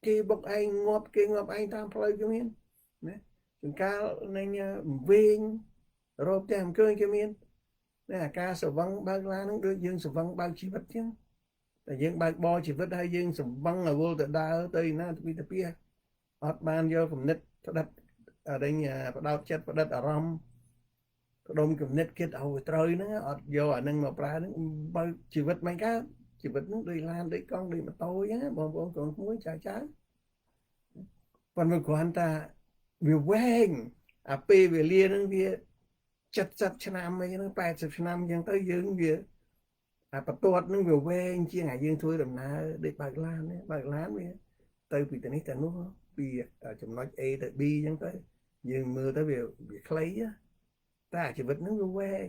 គេបុកឯងងាប់គេងាប់ឯងតាមផ្លូវក៏មានណាជួនកាលនឹងវិញរោគតែអង្គុយគេមានតែអាការសវឹងបើកឡានហ្នឹងដូចយើងសវឹងបើកជីវិតចឹងតែយើងបើកបរជីវិតហើយយើងសវឹងរវល់ទៅដើរទៅណាទៅពីអត់បានយកគំនិតផ្ដិតអរិញបដោតចិត្តផ្ដិតអារម្មណ៍ផ្ដុំគំនិតគិតឲ្យត្រូវហ្នឹងអត់យកអាហ្នឹងមកប្រើហ្នឹងបើជីវិតមិនកើតជីវិតហ្នឹងដូចឡានដូចកង់ដូចម៉ូតូអញ្ចឹងបងប្អូនកូនក្មួយចៅប៉ុន្តែគ្រាន់តែវាវែងអាពេលវេលាហ្នឹងវា70ឆ្នាំអីហ្នឹង80ឆ្នាំអញ្ចឹងទៅយើងវាអាបន្ទាត់ហ្នឹងវាវែងជាងអាយើងធ្វើដំណើរដូចបើកឡានវាទៅពីទៅនេះទៅនោះពីចំណុច A ទៅ B អញ្ចឹងទៅយើងមើលទៅវាខ្លីតែជីវិតហ្នឹងវាវែង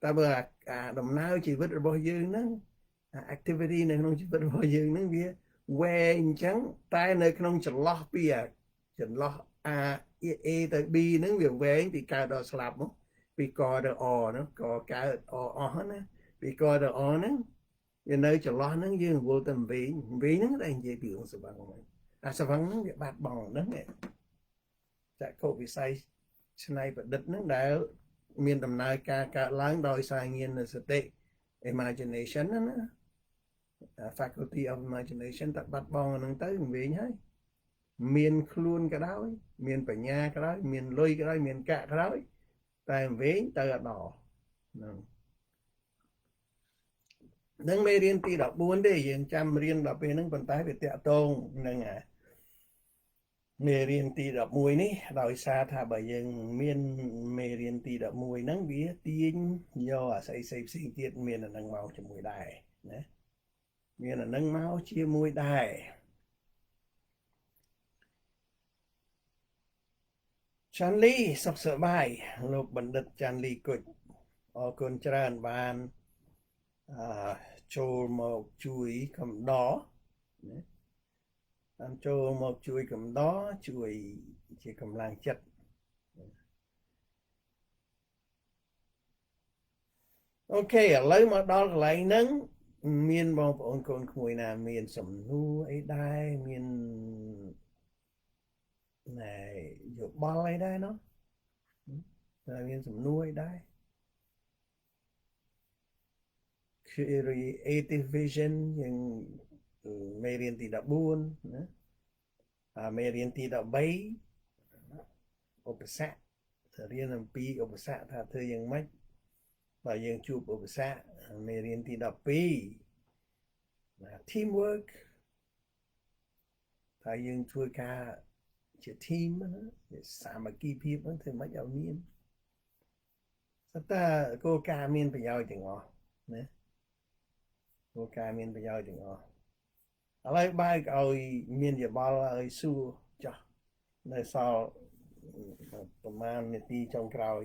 តែបើអាដំណើរជីវិតរបស់យើងហ្នឹង activity នៅក្នុងជីវិតរបស់យើងហ្នឹងវាវែងអញ្ចឹងតែនៅក្នុងចន្លោះពីចន្លោះ A ទៅ B ហ្នឹងវាវែងពីកើតដល់ស្លាប់មកពីកទៅអហ្នឹងកកើតអស់ណាពីកទៅអហ្នឹងវានៅចន្លោះហ្នឹងយើងវល់ទៅវិញហ្នឹងតែនិយាយពីរឿងសវឹងហ្នឹងអាសវឹងហ្នឹងវាបាត់បង់ហ្នឹងចាក់កោវិស័យឆ្នៃប្រឌិតហ្នឹងដែលមានដំណើរការកើតឡើងដោយសារញាណសតិ imagination ណា faculty of imagination តែបាត់បង់ហ្នឹងទៅវិញហើយមានខ្លួនក៏ដោយមានបញ្ញាក៏ដោយមានលុយក៏ដោយមានកាក់ក៏ដោយតែវិញទៅអត់ដល់ហ្នឹងមេរៀនទី14ទេយើងចាំរៀនដល់ពេលហ្នឹងប៉ុន្តែវាតាក់ទងនឹងមេរៀនទី11នេះដោយសារថាបើយើងមានមេរៀនទី11ហ្នឹងវាទាញយកអាស្អីផ្សេងទៀតមានអាហ្នឹងមកជាមួយដែរណាមានអាហ្នឹងមកជាមួយដែរចាន់លីសុខសប្បាយលោកបណ្ឌិតចាន់លីគុជអរគុណច្រើនបានចូលមកជួយកំដរណាតាមចូលមកជួយកំដរជួយជាកម្លាំងចិត្តអូខេឥឡូវមកដល់កន្លែងហ្នឹងមានបងប្អូនកូនក្មួយណាមានសំណួរអីដែរមានណែយោបល់អីដែរណោះតែមានសំណួរអីដែរ creative vision យើងមេរៀនទី14ណាមេរៀនទី13ឧបសគ្គរៀនអំពីឧបសគ្គថាធ្វើយ៉ាងម៉េចបើយើងជួបឧបសគ្គមេរៀនទី12 teamwork ថាយើងធ្វើការជា team ណាសាមគ្គីភាពហ្នឹងធ្វើម៉េចឲ្យមានស្ទើរគោលការណ៍មានប្រយោជន៍ទាំងអស់ណាគោលការណ៍មានប្រយោជន៍ទាំងអស់ឥឡូវបើកឲ្យមានយោបល់ឲ្យសួរចោះនៅសល់ប្រហែលនាទីចុងក្រោយ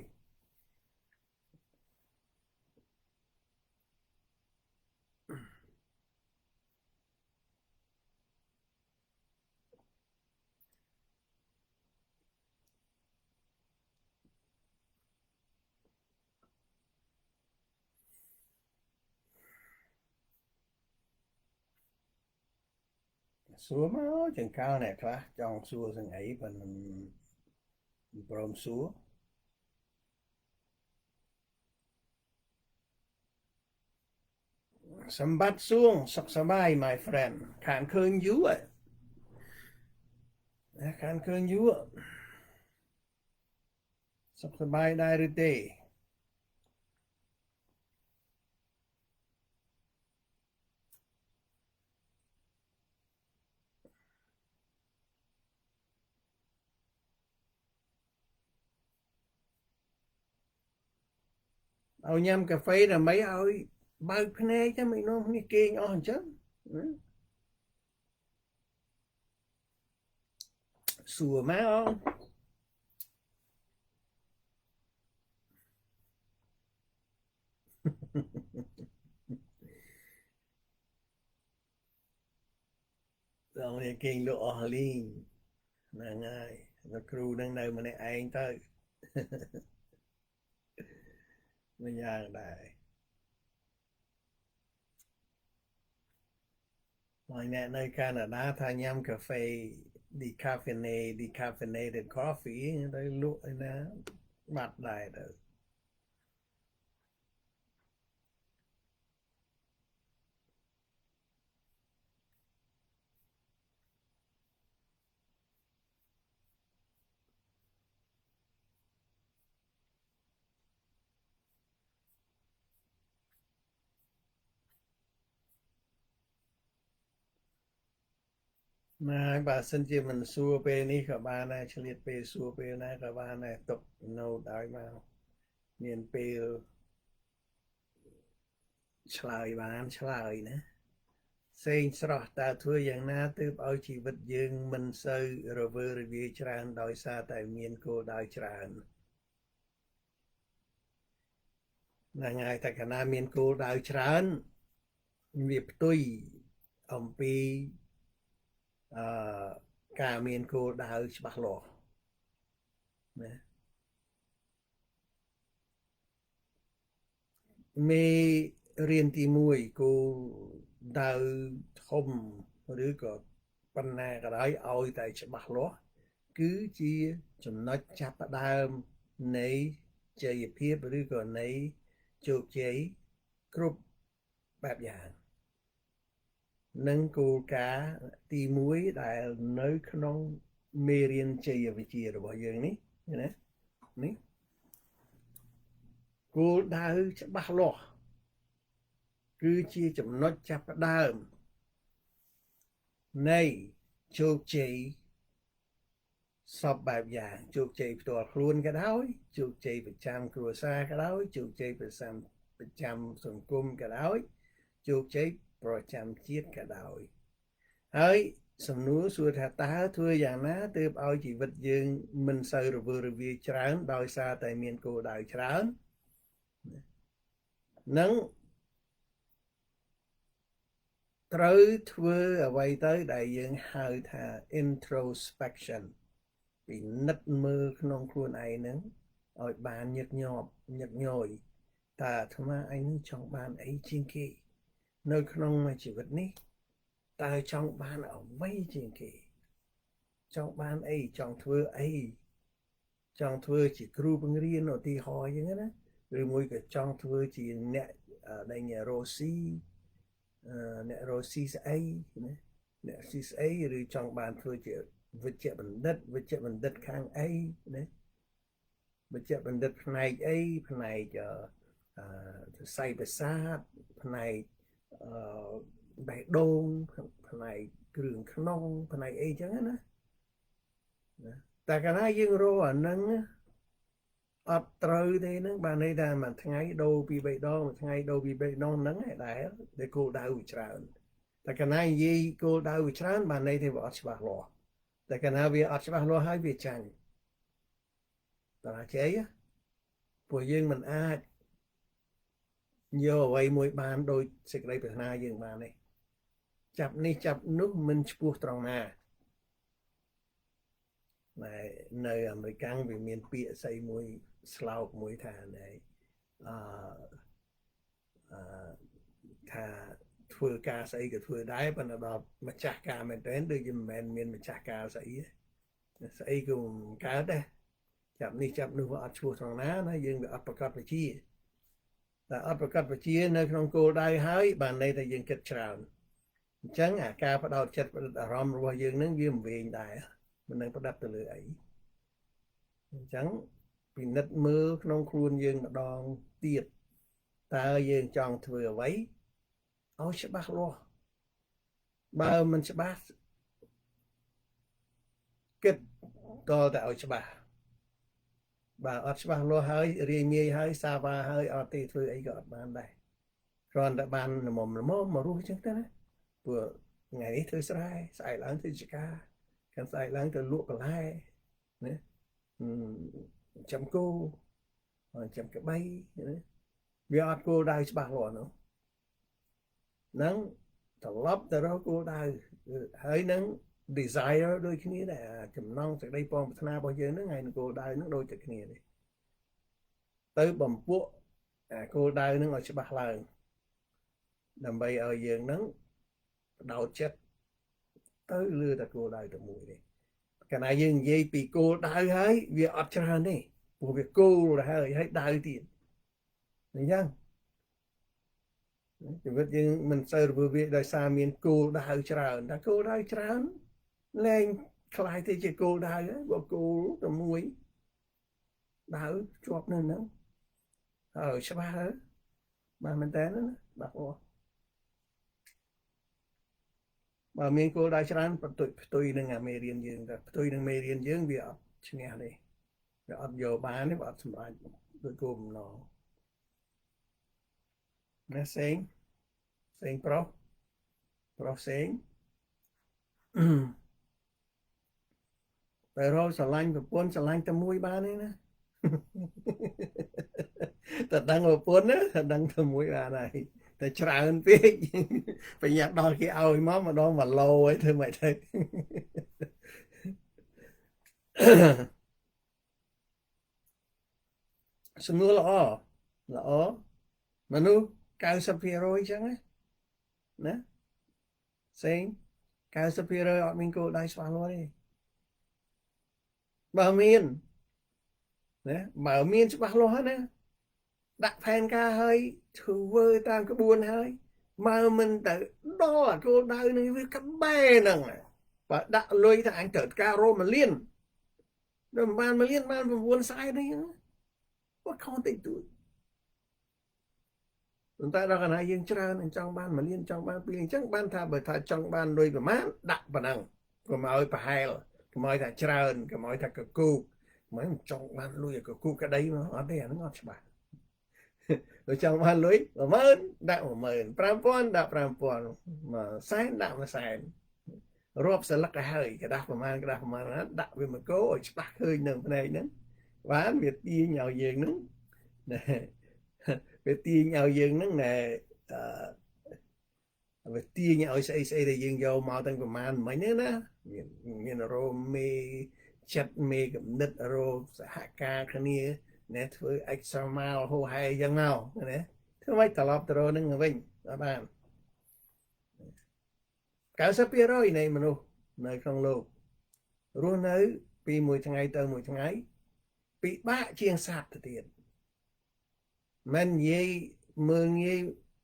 សួរមកចង្កោអ្នកខ្លះចង់សួរសង្អីប៉ុន្តែមិនព្រមសួរសម្បត្តិសួងសុខសប្បាយ my friend ខានឃើញយូរខានឃើញយូរសុខសប្បាយដែរឬទេ ឲ្យញ៉ាំកាហ្វេដើម្បីឲ្យបើកភ្នែកតែមិននាំគ្នាគេងអស់អញ្ចឹងសួរមកអងដល់នេះគេងលក់អស់លីងហ្នឹងហើយលោកគ្រូនឹងនៅម្នាក់ឯងទៅមិនយ៉ាងដែរហើយអ្នកនៅកាណាដាថាញ៉ាំកាហ្វេ decaffeinated coffee ទៅលក់ឯណាបាត់ដែរទៅណាបើសិនជាមិនសួរពេលនេះក៏បានដែរឆ្លៀតពេលសួរពេលណាក៏បានដែរទុក note ឲ្យមកមានពេលឆ្លើយបានឆ្លើយណាសេងស្រស់តើធ្វើយ៉ាងណាទើបឲ្យជីវិតយើងមិនសូវរវើរវាយច្រើនដោយសារតែមានគោលដៅច្រើនហ្នឹងហើយតែកាលណាមានគោលដៅច្រើនវាផ្ទុយអំពីការមានគោលដៅច្បាស់លាស់ណាមេរៀនទី1គោលដៅធំឬក៏ប៉ុណ្ណាក៏ដោយឲ្យតែច្បាស់លាស់គឺជាចំណុចចាប់ផ្ដើមនៃជ័យភាពឬក៏នៃជោគជ័យគ្រប់បែបយ៉ាងនិងគោលការណ៍ទី1ដែលនៅក្នុងមេរៀនជ័យវិទ្យារបស់យើងនេះណានេះគោលដៅច្បាស់លាស់គឺជាចំណុចចាប់ផ្ដើមនៃជោគជ័យសពបែបយ៉ាងជោគជ័យផ្ទាល់ខ្លួនក៏ដោយជោគជ័យប្រចាំគ្រួសារក៏ដោយជោគជ័យប្រចាំសង្គមក៏ដោយជោគជ័យប្រចាំជាតិក៏ដោយហើយសំណួរសួរថាតើធ្វើយ៉ាងណាទើបឲ្យជីវិតយើងមិនសូវរវើរវាយច្រើនដោយសារតែមានគោលដៅច្រើននឹងត្រូវធ្វើអ្វីទៅដែលយើងហៅថា introspection ពិនិត្យមើលក្នុងខ្លួនឯងហ្នឹងឲ្យបានញឹកញាប់ញឹកញយតើអាត្មាឯងចង់បានអីជាងគេនៅក្នុងជីវិតនេះតើចង់បានអ្វីជាងគេចង់បានអីចង់ធ្វើអីចង់ធ្វើជាគ្រូបង្រៀនឧទាហរណ៍អញ្ចឹងណាឬមួយក៏ចង់ធ្វើជាអ្នកដែលរស់ស៊ីអ្នករស់ស៊ីស្អីណាអ្នកស៊ីស្អីឬចង់បានធ្វើជាវិជ្ជបណ្ឌិតខាងអីណាវិជ្ជបណ្ឌិតផ្នែកអីផ្នែកសរសៃប្រសាទផ្នែកបេះដូងផ្នែកគ្រឿងក្នុងផ្នែកអីចឹងណាតែកាលណាយើងរកអាហ្នឹងអត់ត្រូវទេហ្នឹងបានន័យថាមួយថ្ងៃដូរពី3ដងមួយថ្ងៃដូរពី3ដងហ្នឹងឯដែរដែលគោលដៅវាច្រើនតែកាលណានិយាយគោលដៅវាច្រើនបានន័យថាវាអត់ច្បាស់លាស់តែកាលណាវាអត់ច្បាស់លាស់ហើយវាចាញ់តើជ័យពួកយើងមិនអាចយកអ្វីមួយបានដោយសេចក្តីប្រាថ្នាយើងបានទេចាប់នេះចាប់នោះមិនឈ្មោះត្រង់ណានៅអាមេរិកវាមានពាក្យស្អីមួយស្លោកមួយថាថាធ្វើការស្អីក៏ធ្វើដែរប៉ុន្តែដល់ម្ចាស់ការមែនទែនដូចជាមិនមែនមានម្ចាស់ការស្អីស្អីក៏មិនកើតដែរចាប់នេះចាប់នោះអត់ឈ្មោះត្រង់ណាណាយើងវាអត់ប្រកបវិជ្ជាតែអត់ប្រកបវិជ្ជានៅក្នុងគោលដៅហើយបានន័យថាយើងគិតច្រើនអញ្ចឹងអាការបដោតចិត្តអារម្មណ៍របស់យើងនឹងវាមិនវែងដែរមិននឹងផ្ដាប់ទៅលើអីអញ្ចឹងពិនិត្យមើលក្នុងខ្លួនយើងម្ដងទៀតតើយើងចង់ធ្វើអ្វីឲ្យច្បាស់លាស់បើមិនច្បាស់គិតតតែឲ្យច្បាស់ bà ọtច្បាស់លាស់ហើយរាយមាយហើយសាវ៉ាហើយអត់ទេធ្វើអីក៏អត់បានដែរគ្រាន់តែបានល្មមមករស់ចឹងទៅណាព្រោះថ្ងៃនេះធ្វើស្រែស្អែកឡើងធ្វើចការខាងស្អែកឡើងទៅលក់បន្លែណាចាំគោចាំក្បីណាវាអត់គោលដៅច្បាស់លាស់នោះហ្នឹងត្រឡប់ទៅរកគោលដៅហើយនឹង desire ដូចគ្នាដែរចំណងសេចក្តីពងប្រាថ្នារបស់យើងហ្នឹងហើយនឹងគោលដៅហ្នឹងដូចតែគ្នាទេទៅបំពួកគោលដៅហ្នឹងឲ្យច្បាស់ឡើងដើម្បីឲ្យយើងហ្នឹងបដោតចិត្តទៅលើតែគោលដៅតែមួយទេកាលណាយើងនិយាយពីគោលដៅហើយវាអត់ច្រើនទេព្រោះវាគោលទៅហើយដៅទៀតអញ្ចឹងជីវិតយើងមិនសូវរបៀបដោយសារមានគោលដៅច្រើនតែគោលដៅច្រើនលែងខ្លាយទៅជាគោលដៅបើគោលតែមួយដៅជាប់នៅហ្នឹងហើយច្បាស់ហើយបានមែនតើណាបាទអូបើមានគោលដៅច្រើនផ្ទុយនឹងអាមេរៀនយើងតែផ្ទុយនឹងមេរៀនយើងវាអត់ឈ្នះទេវាអត់យកបានទេវាអត់សម្រេចដោយគោលបំណងណាសេងប្រុសសេងតែរកស្រឡាញ់ប្រពន្ធស្រឡាញ់តែមួយបានទេណាតែដឹងប្រពន្ធណាតែដឹងតែមួយបានហើយតែច្រើនពេកប្រញាប់ដល់គេឲ្យមកម្ដង1ឡូហើយធ្វើមិនទៅសំណួរល្អមនុស្ស 90% អញ្ចឹងណាសេង 90% អត់មានគោលដៅច្បាស់លាស់ទេបើមានណាបើមានច្បាស់លាស់ណាដាក់ផែនការឲ្យធ្វើតាមក្បួនហើយបើមិនទៅដល់អាគោលដៅនេះវាក្បែរហ្នឹងបើដាក់លុយថាអញត្រូវការរក1លានដល់បាន1លានបាន9ស្អែកនេះគាត់ខំតិចតួចប៉ុន្តែដល់កន្លែងយើងច្រើនអញ្ចឹងបាន1លានចង់បាន2លានអញ្ចឹងបានថាបើថាចង់បានលុយប្រមាណដាក់ប៉ុណ្ណឹងកុំឲ្យប្រហែលកុំឲ្យថាច្រើនកុំឲ្យថាកគូកមិនចង់បានលុយកគូក្តីមកអត់ទេអាហ្នឹងអត់ច្បាស់បើចង់បានលុយ10000ដាក់10000 5000ដាក់5000 100,000ដាក់100,000រាប់សន្លឹកទៅហើយกระดาษប្រមាណដាក់វាមកគោឲ្យច្បាស់ឃើញនៅផ្នែកហ្នឹងបានវាទាញឲ្យយើងហ្នឹងវាទាញឲ្យយើងហ្នឹងណែវាទាញឲ្យស្អីដែលយើងយកមកទាំងប្រមាណមិញហ្នឹងណាមានរោមេចិត្តមេកំណត់រោសហការគ្នាណែធ្វើ extra mile ហូហែយ៉ាងមកណាធ្វើម៉េចត្រឡប់ទៅរោនឹងវិញអត់បាន 90% នៃមនុស្សនៅក្នុងโลกរស់នៅពីមួយថ្ងៃទៅមួយថ្ងៃពិបាកជាងសត្វទៅទៀតមិននិយាយមើលងាយ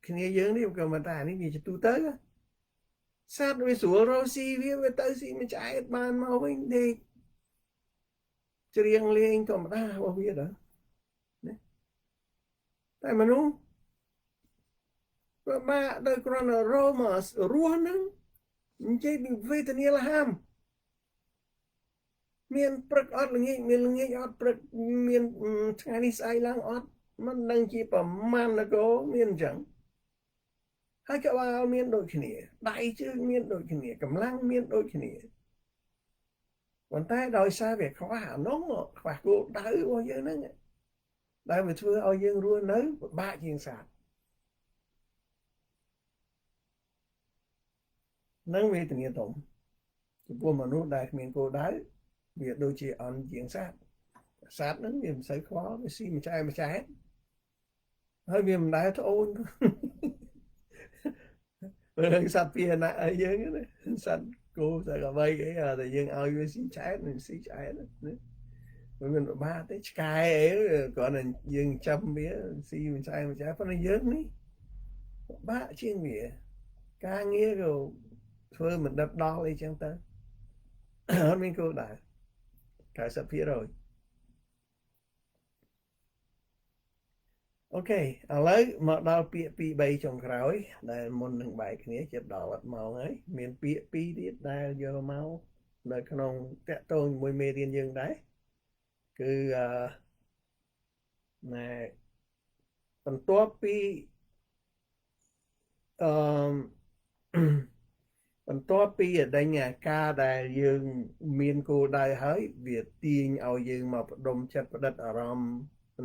គ្នាយើងនេះក៏មិនថានេះវាជាទូទៅសត្វវាស្រួលរស់ស៊ីវាទៅស៊ីមួយឆ្អែតបានមកវិញដេកច្រៀងលេងធម្មតារបស់វាដែរតែមនុស្សពិបាកដោយគ្រាន់តែរស់មករស់ហ្នឹងនិយាយពីវេទនាលហាមមានព្រឹកអត់ល្ងាចមានល្ងាចអត់ព្រឹកមានថ្ងៃនេះស្អែកឡើងអត់មិនដឹងជាប្រមាណក៏មានអញ្ចឹងហើយក្បាលមានដូចគ្នាដៃជើងមានដូចគ្នាកម្លាំងមានដូចគ្នាប៉ុន្តែដោយសារវាខ្វះអានោះខ្វះគោលដៅរបស់យើងហ្នឹងដែលវាធ្វើឲ្យយើងរស់នៅពិបាកជាងសត្វនឹងវេទនាធំចំពោះមនុស្សដែលគ្មានគោលដៅវាដូចជាអន់ជាងសត្វហ្នឹងវាមិនសូវខ្វល់វាស៊ីមួយចែហើយវាមិនដែលត្អូនរឿងសត្វពីណាអីយើងណាសត្វគោសត្វអ្វីគេតែយើងឲ្យវាស៊ីឆ្អែតមិនស៊ីឆ្អែតណាមិនពិបាកទេឆ្កែអីគ្រាន់តែយើងចាំវាស៊ីមួយចែប៉ុន្តែយើងនេះពិបាកជាងវាការងារក៏ធ្វើមិនដិតដល់អីចឹងទៅអត់មានគោលដៅ 90% អូខេឥឡូវមកដល់ពាក្យ2 3ចុងក្រោយដែលមុននឹងបែកគ្នាជិតដល់អត់ម៉ោងហើយមានពាក្យ2ទៀតដែលយកមកនៅក្នុងតាក់ទងជាមួយមេរៀនយើងដែរគឺ ណែបន្ទាប់ពីអឺបន្ទាប់ពីដេញការដែលយើងមានគោលដៅហើយវាទាញឲ្យយើងមកបដុំចិត្តផ្ដិតអារម្មណ៍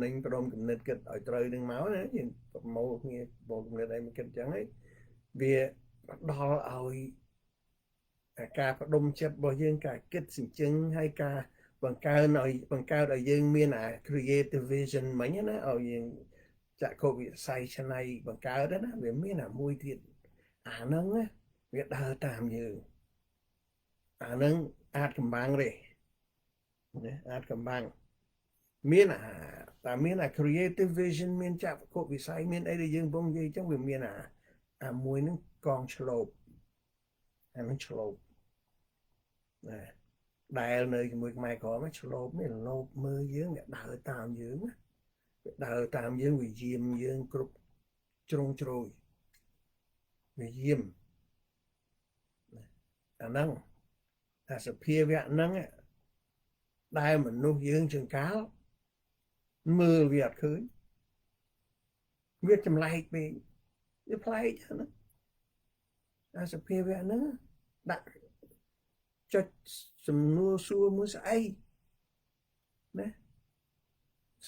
នឹងបដុំគំនិតគិតឲ្យត្រូវនឹងមកណាយើងប្រមូលគ្នាបងគំនិតឲ្យมันគិតអញ្ចឹងហើយវាផ្ដល់ឲ្យការបដុំចិត្តរបស់យើងការគិតសិញ្ជឹងហើយការបង្កើតឲ្យយើងមានអា creative vision មិញណាឲ្យយើងចក្ខុវិស័យឆ្នៃបង្កើតណាវាមានអាមួយទៀតអាហ្នឹងណាវាដើរតាមយើងអាហ្នឹងអាចកំបាំងទេណាអាចកំបាំងមានតែមានអា creative vision មានចក្ខុវិស័យមានអីដែលយើងបងនិយាយចឹងវាមានអាមួយហ្នឹងកងឆ្លូបអាហ្នឹងឆ្លូបណាដែលនៅជាមួយខ្មែរក្រមឆ្លូបនេះលោបមើលយើងវាដើរតាមយើងណាវាដើរតាមយើងវាយាមយើងគ្រប់ជ្រុងជ្រោយវាយាមអាហ្នឹងអាសភាវៈហ្នឹងដែលមនុស្សយើងចង្កាលមើលវាអត់ឃើញវាចម្លែកពេកវាប្លែកណាអាសភាវៈហ្នឹងដាក់ចុចសំណួរសួរមួយស្អីណា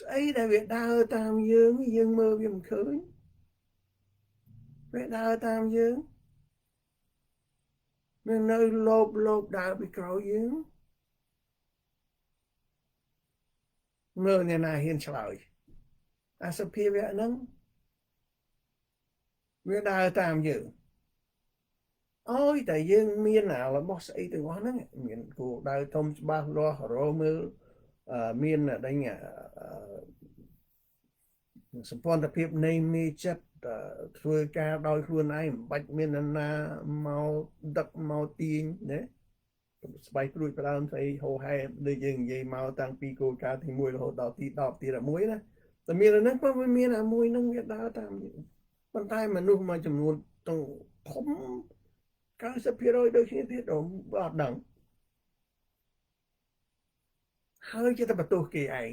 ស្អីដែលវាដើរតាមយើងមើលវាមិនឃើញវាដើរតាមយើងវានៅលោបដើរពីក្រោយយើងមើលអ្នកណាហ៊ានឆ្លើយអាសភាវៈហ្នឹងវាដើរតាមយើងអើយតែយើងមានរបស់ស្អីទាំងអស់ហ្នឹងមានគោលដៅធំច្បាស់លាស់រមើលមានដេញសម្ព័ន្ធភាពនៃមេចិត្តធ្វើការដោយខ្លួនឯងមិនបាច់មាននរណាមកដឹកមកទាញណាស្បែកព្រួយផ្ដើមស្អីហោហែដូចយើងនិយាយមកតាំងពីគោលការណ៍ទី1រហូតដល់ទី10ទី11ណាតែមានហ្នឹងក៏វាមានអាមួយហ្នឹងវាដើរតាមយើងប៉ុន្តែមនុស្សមួយចំនួនទៅធំ90%ដូចគ្នាទៀតអត់ដឹងហើយជាតែបន្ទោសគេឯង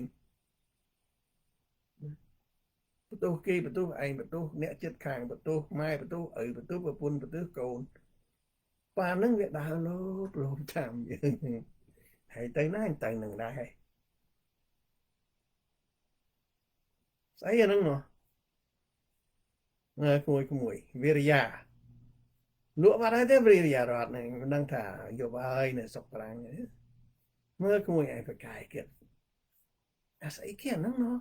បន្ទោសគេបន្ទោសឯងបន្ទោសអ្នកចិត្តខាងបន្ទោសម៉ែបន្ទោសឪបន្ទោសប្រពន្ធបន្ទោសកូនប៉ាហ្នឹងវាដើរលោបតាមយើងហើយទៅណាទៅនឹងដែរស្អីអាហ្នឹងនោះក្មួយវិរិយាលក់បាត់ហើយទេវិរិយារត់ហ្នឹងមិនដឹងថាយកហើយនៅសុកប្រាំងមើលក្មួយឯងប្រកាយគិតអាស្អីគេអាហ្នឹងនោះ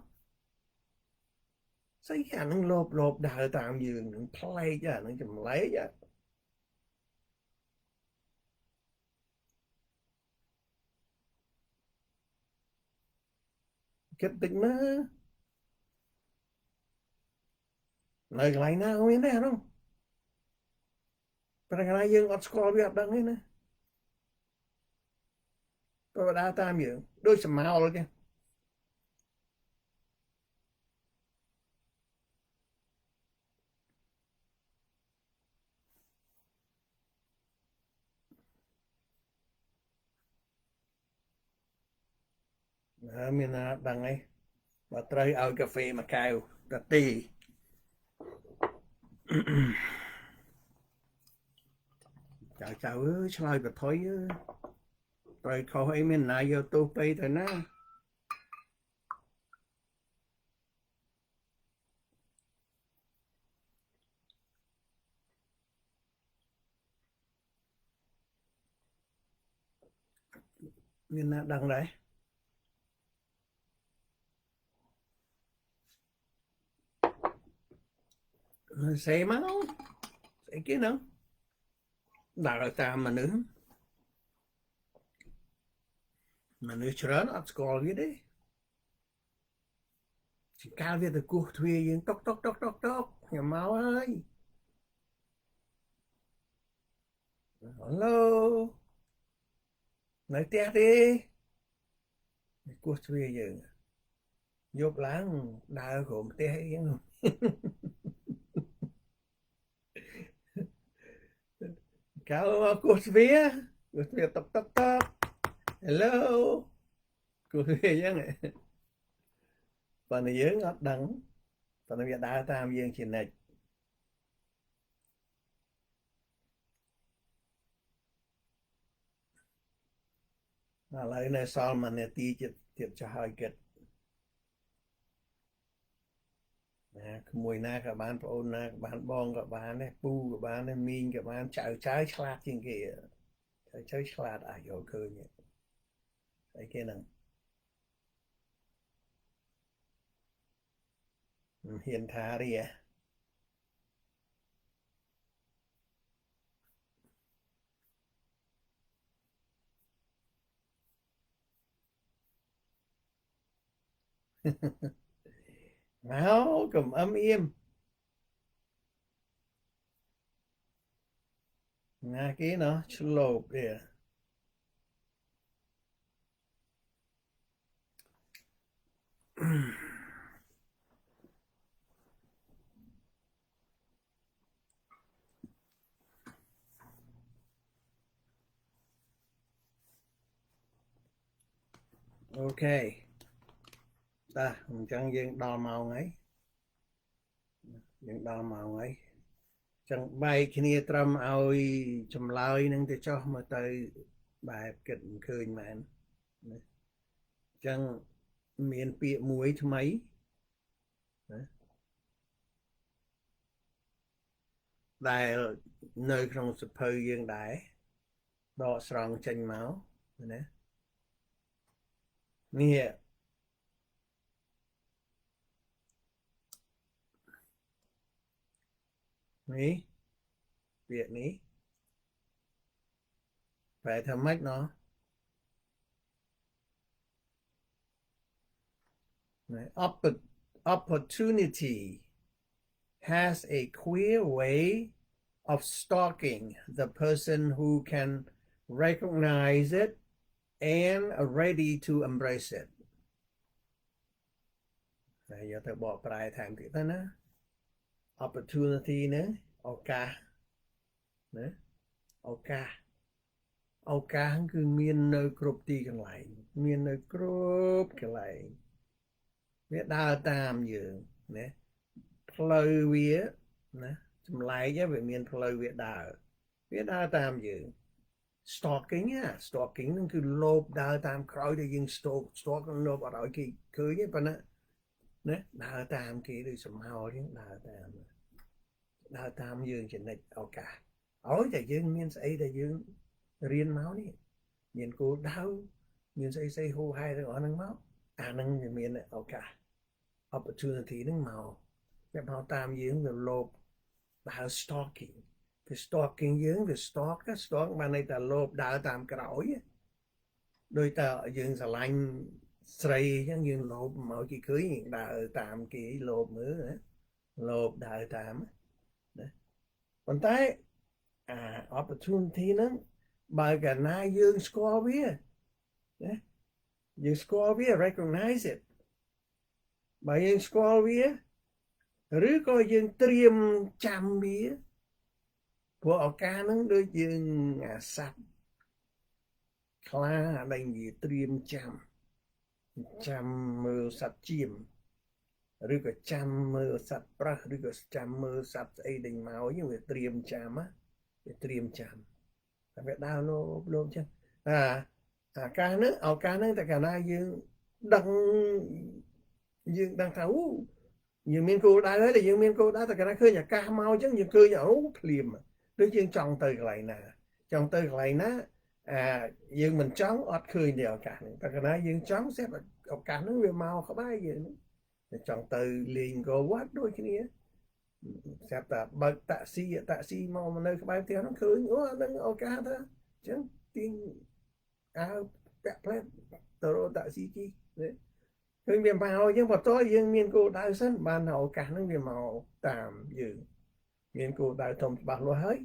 ស្អីគេអាហ្នឹងលោបដើរតាមយើងនឹងប្លែកអាហ្នឹងចម្លែកគិតតិចមើលនៅកន្លែងណាមានទេអានោះប៉ុន្តែកន្លែងយើងអត់ស្គាល់វាអត់ដឹងទេណាក៏ដើរតាមយើងដូចសមោលចឹងមានណាដឹងអីបើត្រូវឲ្យកាហ្វេមួយកែវតាទីចៅអើយឆ្លើយប្រថុយត្រូវខុសអីមានណាយកទោសទៅទៅណាមានណាដឹងដែរសេមកស្អីគេហ្នឹងដើរតាមមនុស្សច្រើនអត់ស្គាល់វាទេជាកាលវាទៅគោះទ្វារយើងតុកខ្ញុំមកហើយឡូនៅផ្ទះទេគោះទ្វារយើងយប់ឡើងដើរក្រុមផ្ទះអីហ្នឹងកៅគោះទ្វារតុក Hello គោះទ្វារអញ្ចឹង ប៉ុន្តែយើងអត់ដឹងប៉ុន្តែវាដើរតាមយើងជានិច្ចឥឡូវនៅសល់1នាទីទៀតចុះហើយគិតណាក្មួយណាក៏បានប្អូនណាក៏បានបងក៏បានដែរពូក៏បានដែរមីងក៏បានចៅឆ្លាតជាងគេចៅឆ្លាតអាចយកឃើញស្អីគេហ្នឹងហ៊ានថារីមកកុំអឹមអៀមណាគេណោះឆ្លូបវាអូខេតាអញ្ចឹងយើងដល់ម៉ោងហើយចឹងបែកគ្នាត្រឹមឲ្យចម្លើយនឹងទៅចុះមកទៅបែបគិតមិនឃើញមែនណាចឹងមានពាក្យមួយថ្មីណាដែលនៅក្នុងសភៅយើងដែរដកស្រង់ចេញមកណានេះពាក្យនេះបែរថាម៉េចណោះopportunity has a queer way of stalking the person who can recognize it and are ready to embrace it តែយកទៅបកប្រែថែមទៀតទៅណា opportunity ណាឱកាសណាឱកាសគឺមាននៅគ្រប់ទីកន្លែងមាននៅគ្រប់កន្លែងវាដើរតាមយើងណាផ្លូវវាណាចម្លែកវាមានផ្លូវវាដើរតាមយើង stalking ហ្នឹងគឺលោបដើរតាមក្រោយដែលយើង stalk លោបអត់ឲ្យគេឃើញទេប៉ុន្តែណាដើរតាមគេដូចសំហោចឹងដើរតាមយើងជានិច្ចឱកាសឲ្យតែយើងមានស្អីដែលយើងរៀនមកនេះមានគោលដៅមានស្អីហូរហែទាំងអស់ហ្នឹងមកអាហ្នឹងវាមានឱកាស opportunity ហ្នឹងមកវាមកតាមយើងវាលោបដើរ stalking គឺ stalking យើងវា stalk បានន័យថាលោបដើរតាមក្រោយដោយតែយើងស្រឡាញ់ស្រីអញ្ចឹងយើងលោបមកគេឃើញដើរតាមគេលោបមើលណាលោបដើរតាមណាប៉ុន្តែopportunity ហ្នឹងបើកាលណាយើងស្គាល់វាណាយើងស្គាល់វា recognize it បើយើងស្គាល់វាឬក៏យើងត្រៀមចាំវាព្រោះឱកាសហ្នឹងដូចយើងសัตว์ខ្លាដែលវាត្រៀមចាំមើលសត្វជៀមឬក៏ចាំមើលសត្វប្រើសឬក៏ចាំមើលសត្វស្អីដេញមកយើងវាត្រៀមចាំតែវាដើរលោកចឹងឱកាសហ្នឹងតែកាលណាយើងដឹងថាយើងមានគោលដៅហើយតែយើងមានគោលដៅតែកាលណាឃើញឱកាសមកចឹងយើងឃើញភ្លាមដូចយើងចង់ទៅកន្លែងណាយើងមិនចង់អត់ឃើញទេឱកាសហ្នឹងតែកាលណាយើងចង់សេពឱកាសហ្នឹងវាមកក្បែរយើងចង់ទៅលេងក៏វត្តដូចគ្នាស្រាប់តែបើកតាក់ស៊ីមកនៅក្បែរផ្ទះហ្នឹងឃើញអាហ្នឹងឱកាសទៅអញ្ចឹងទាញអាវពាក់ផ្លែទៅរកតាក់ស៊ីជីឃើញវាមកអញ្ចឹងបន្ទាប់យើងមានគោលដៅសិនបានឱកាសហ្នឹងវាមកតាមយើងមានគោលដៅធំច្បាស់លាស់ហើយ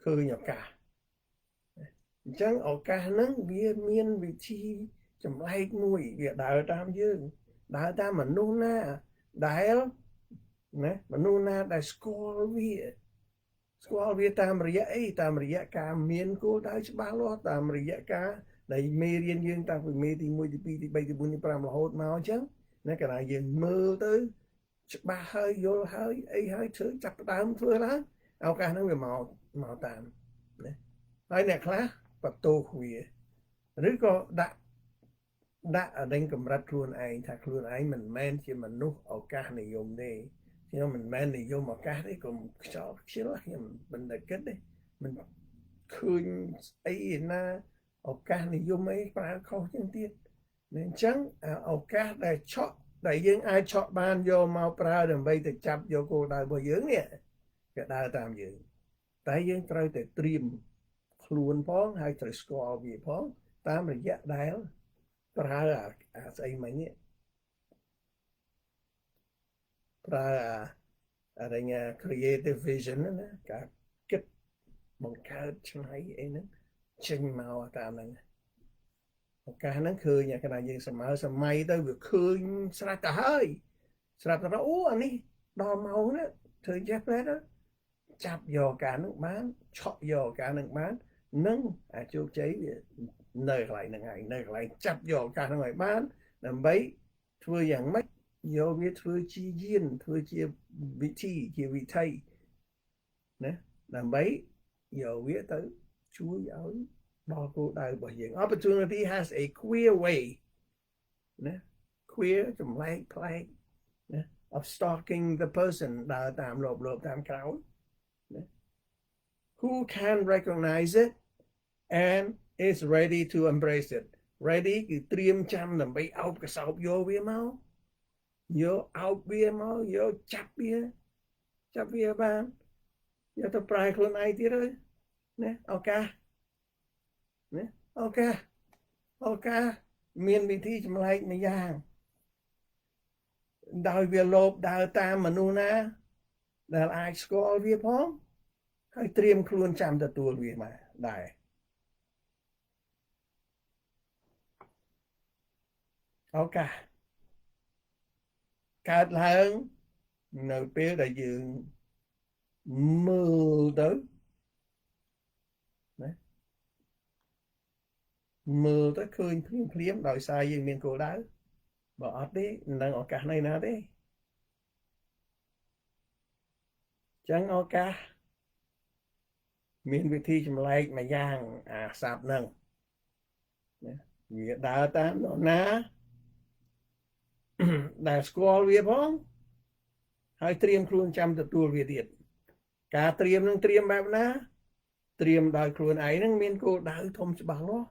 ឃើញឱកាសអញ្ចឹងឱកាសហ្នឹងវាមានវិធីចម្លែកមួយវាដើរតាមយើងដើរតាមមនុស្សណាដែលស្គាល់វាតាមរយៈអីតាមរយៈការមានគោលដៅច្បាស់លាស់តាមរយៈការដែលមេរៀនយើងតាំងពីមេទី1ទី2ទី3ទី4ទី5រហូតមកអញ្ចឹង Nó cái này dừng mưa tới ba hơi vô hơi ấy hơi thứ chặt đám thưa đó ao ca nó về màu tạmហើយអ្នកខ្លះបន្ទោវាឬក៏ដាក់ដេញកម្រិតខ្លួនឯងថាខ្លួនឯងមិនមែនជាមនុស្សឱកាសនិយមទេខ្ញុំមិនមែននិយមឱកាសទេកុំខ្យល់ខ្ជិលខ្ញុំមិនដែលគិតទេមិនឃើញអីណាឱកាសនិយមអីប្រើខុសជាងទៀតអញ្ចឹងឱកាសដែលឆក់ដែលយើងអាចឆក់បានយកមកប្រើដើម្បីទៅចាប់យកគោលដៅរបស់យើងនេះគេដើរតាមយើងតែយើងត្រូវតែត្រៀមខ្លួនផងហើយត្រូវស្គាល់វាផងតាមរយៈដែលប្រើស្អីមិញនេះប្រើអរិញ creative vision ណាការគិតបង្កើតឆ្នៃអីហ្នឹងចេញមកតាមហ្នឹងឱកាសហ្នឹងឃើញកណ្ដាលយើងសម័យទៅវាឃើញស្រាប់ទៅហើយស្រាប់ទៅអូអានេះដល់ម៉ោងនេះធ្វើចេះផ្លែទៅចាប់យកការហ្នឹងបានឆក់យកការហ្នឹងបាននឹងអាចជោគជ័យវានៅកន្លែងហ្នឹងហើយនៅកន្លែងចាប់យកការហ្នឹងឲ្យបានដើម្បីធ្វើយ៉ាងម៉េចយកវាធ្វើជាយានធ្វើជាវិធីជាវិថីណាដើម្បីយកវាទៅជួយឲ្យដល់គោលដៅរបស់យើង opportunity has a queer way ណា queer ចម្លែកប្លែកណា of stalking the person ដើរតាមលបតាមក្រោយណា who can recognize it and is ready to embrace it ready គឺត្រៀមចាំដើម្បីអោបកសោបយកវាមកយកអោបវាមកយកចាប់វាបានយកទៅប្រើខ្លួនឯងទៀតហើយណាឱកាសណាឱកាសមានវិធីចម្លែកម្យ៉ាងដោយវាលោភដើរតាមមនុស្សណាដែលអាចស្គាល់វាផងហើយត្រៀមខ្លួនចាំទទួលវាមកដែរឱកាសកើតឡើងនៅពេលដែលយើងមើលទៅណាមើលទៅឃើញភ្លាមដោយសារយើងមានគោលដៅបើអត់ទេមិនដឹងឱកាសនៅណាទេចឹងឱកាសមានវិធីចម្លែកម្យ៉ាងអាស័ព្ទហ្នឹងណាវាដើរតាមនរណាដែលស្គាល់វាផងហើយត្រៀមខ្លួនចាំទទួលវាទៀតការត្រៀមនឹងត្រៀមបែបណាត្រៀមដោយខ្លួនឯងនឹងមានគោលដៅធំច្បាស់លាស់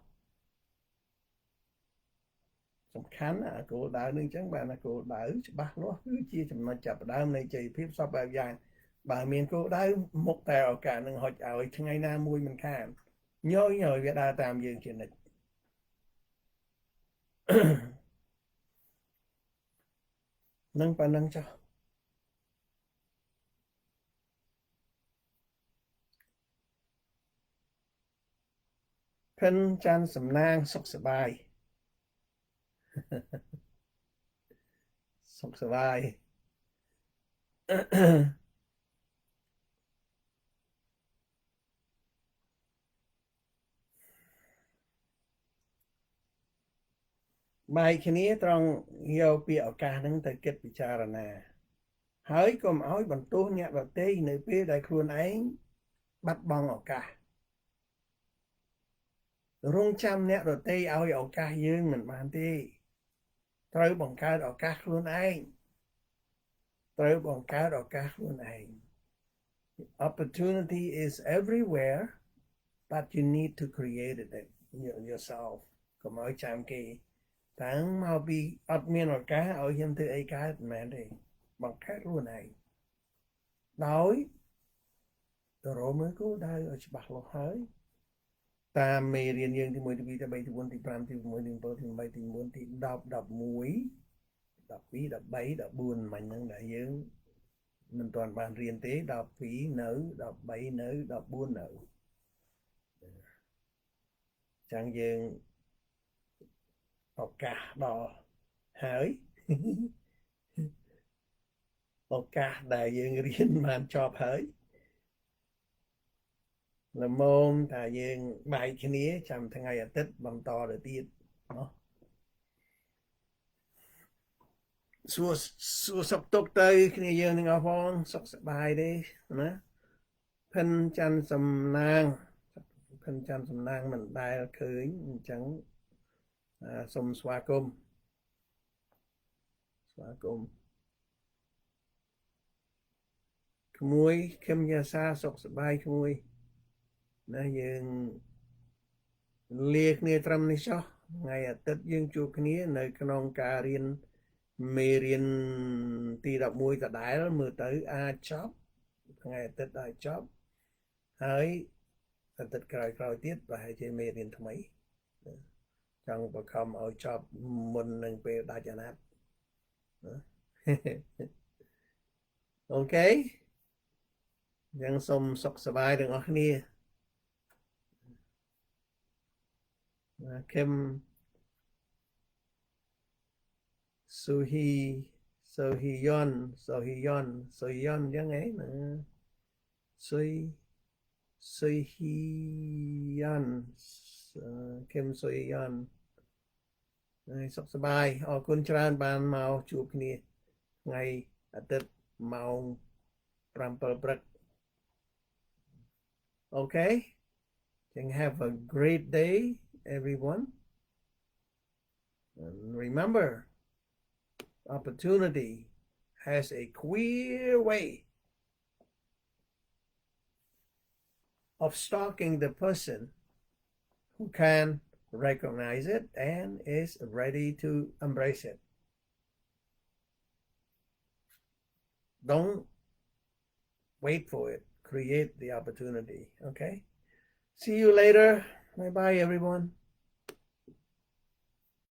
សំខាន់អាគោលដៅនឹងអញ្ចឹងបានគោលដៅច្បាស់លាស់គឺជាចំណុចចាប់ផ្ដើមនៃជ័យភាពសពបែបយ៉ាងបើមានគោលដៅមុខតែឱកាសនឹងហុចឲ្យថ្ងៃណាមួយមិនខានញយវាដើរតាមយើងជានិច្ចនឹងប៉ុណ្ណឹងចុះភិនច័ន្ទសំណាងសុខសប្បាយសុខសប្បាយបែកគ្នាត្រង់យកពីឱកាសហ្នឹងទៅគិតពិចារណាហើយកុំឲ្យបន្ទោសអ្នកដទៃនៅពេលដែលខ្លួនឯងបាត់បង់ឱកាសរងចាំអ្នកដទៃឲ្យឱកាសយើងមិនបានទេត្រូវបង្កើតឱកាសខ្លួនឯងត្រូវបង្កើតឱកាសខ្លួនឯង opportunity is everywhere but you need to create it yourself កុំឲ្យចាំគេតាំងមកពីអត់មានឱកាសឲ្យខ្ញុំធ្វើអីកើតមិនមែនទេបង្កើតខ្លួនឯងដោយទៅរកមើលគោលដៅឲ្យច្បាស់លាស់ហើយតាមមេរៀនយើងទី1ទី2ទី3ទី4ទី5ទី6ទី7ទី8ទី9ទី10 11 12 13 14មិញហ្នឹងដែលយើងមិនទាន់បានរៀនទេ12នៅ13នៅ14នៅចឹងយើងឱកាសដល់ហើយឱកាសដែលយើងរៀនបានចប់ហើយល្មមថាយើងបែកគ្នាចាំថ្ងៃអាទិត្យបន្តទៅទៀត សួរសុខទុក្ខទៅគ្នាយើងទាំងអស់ផងសុខសប្បាយទេណាភិនច័ន្ទសំណាងភិនច័ន្ទសំណាងមិនដែលឃើញអញ្ចឹងសូមស្វាគមន៍ក្មួយខឹមយាសាសុខសប្បាយក្មួយណាយើងលាគ្នាត្រឹមនេះចុះថ្ងៃអាទិត្យយើងជួបគ្នានៅក្នុងការរៀនមេរៀនទី11ដដែលមើលទៅអាចចប់ថ្ងៃអាទិត្យអាចចប់ហើយអាទិត្យក្រោយទៀតប្រហែលជាមេរៀនថ្មីចង់បង្ខំឲ្យចប់មុននឹងពេលដាច់អាណត្តិអូខេយ៉ាងសូមសុខសប្បាយទាំងអស់គ្នាខឹមស៊ូហ៊ីយ៉នយ៉ាងហ៎ស៊ុយហ៊ីយ៉នខឹមស៊ុយយ៉នសុខសប្បាយអរគុណច្រើនបានមកជួបគ្នាថ្ងៃអាទិត្យម៉ោង7ព្រឹក Okay, then have a great day, everyone. And remember, opportunity has a clear way of stalking the person who can recognize it and is ready to embrace it. Don't wait for it. Create the opportunity. Okay. See you later. Bye bye, everyone.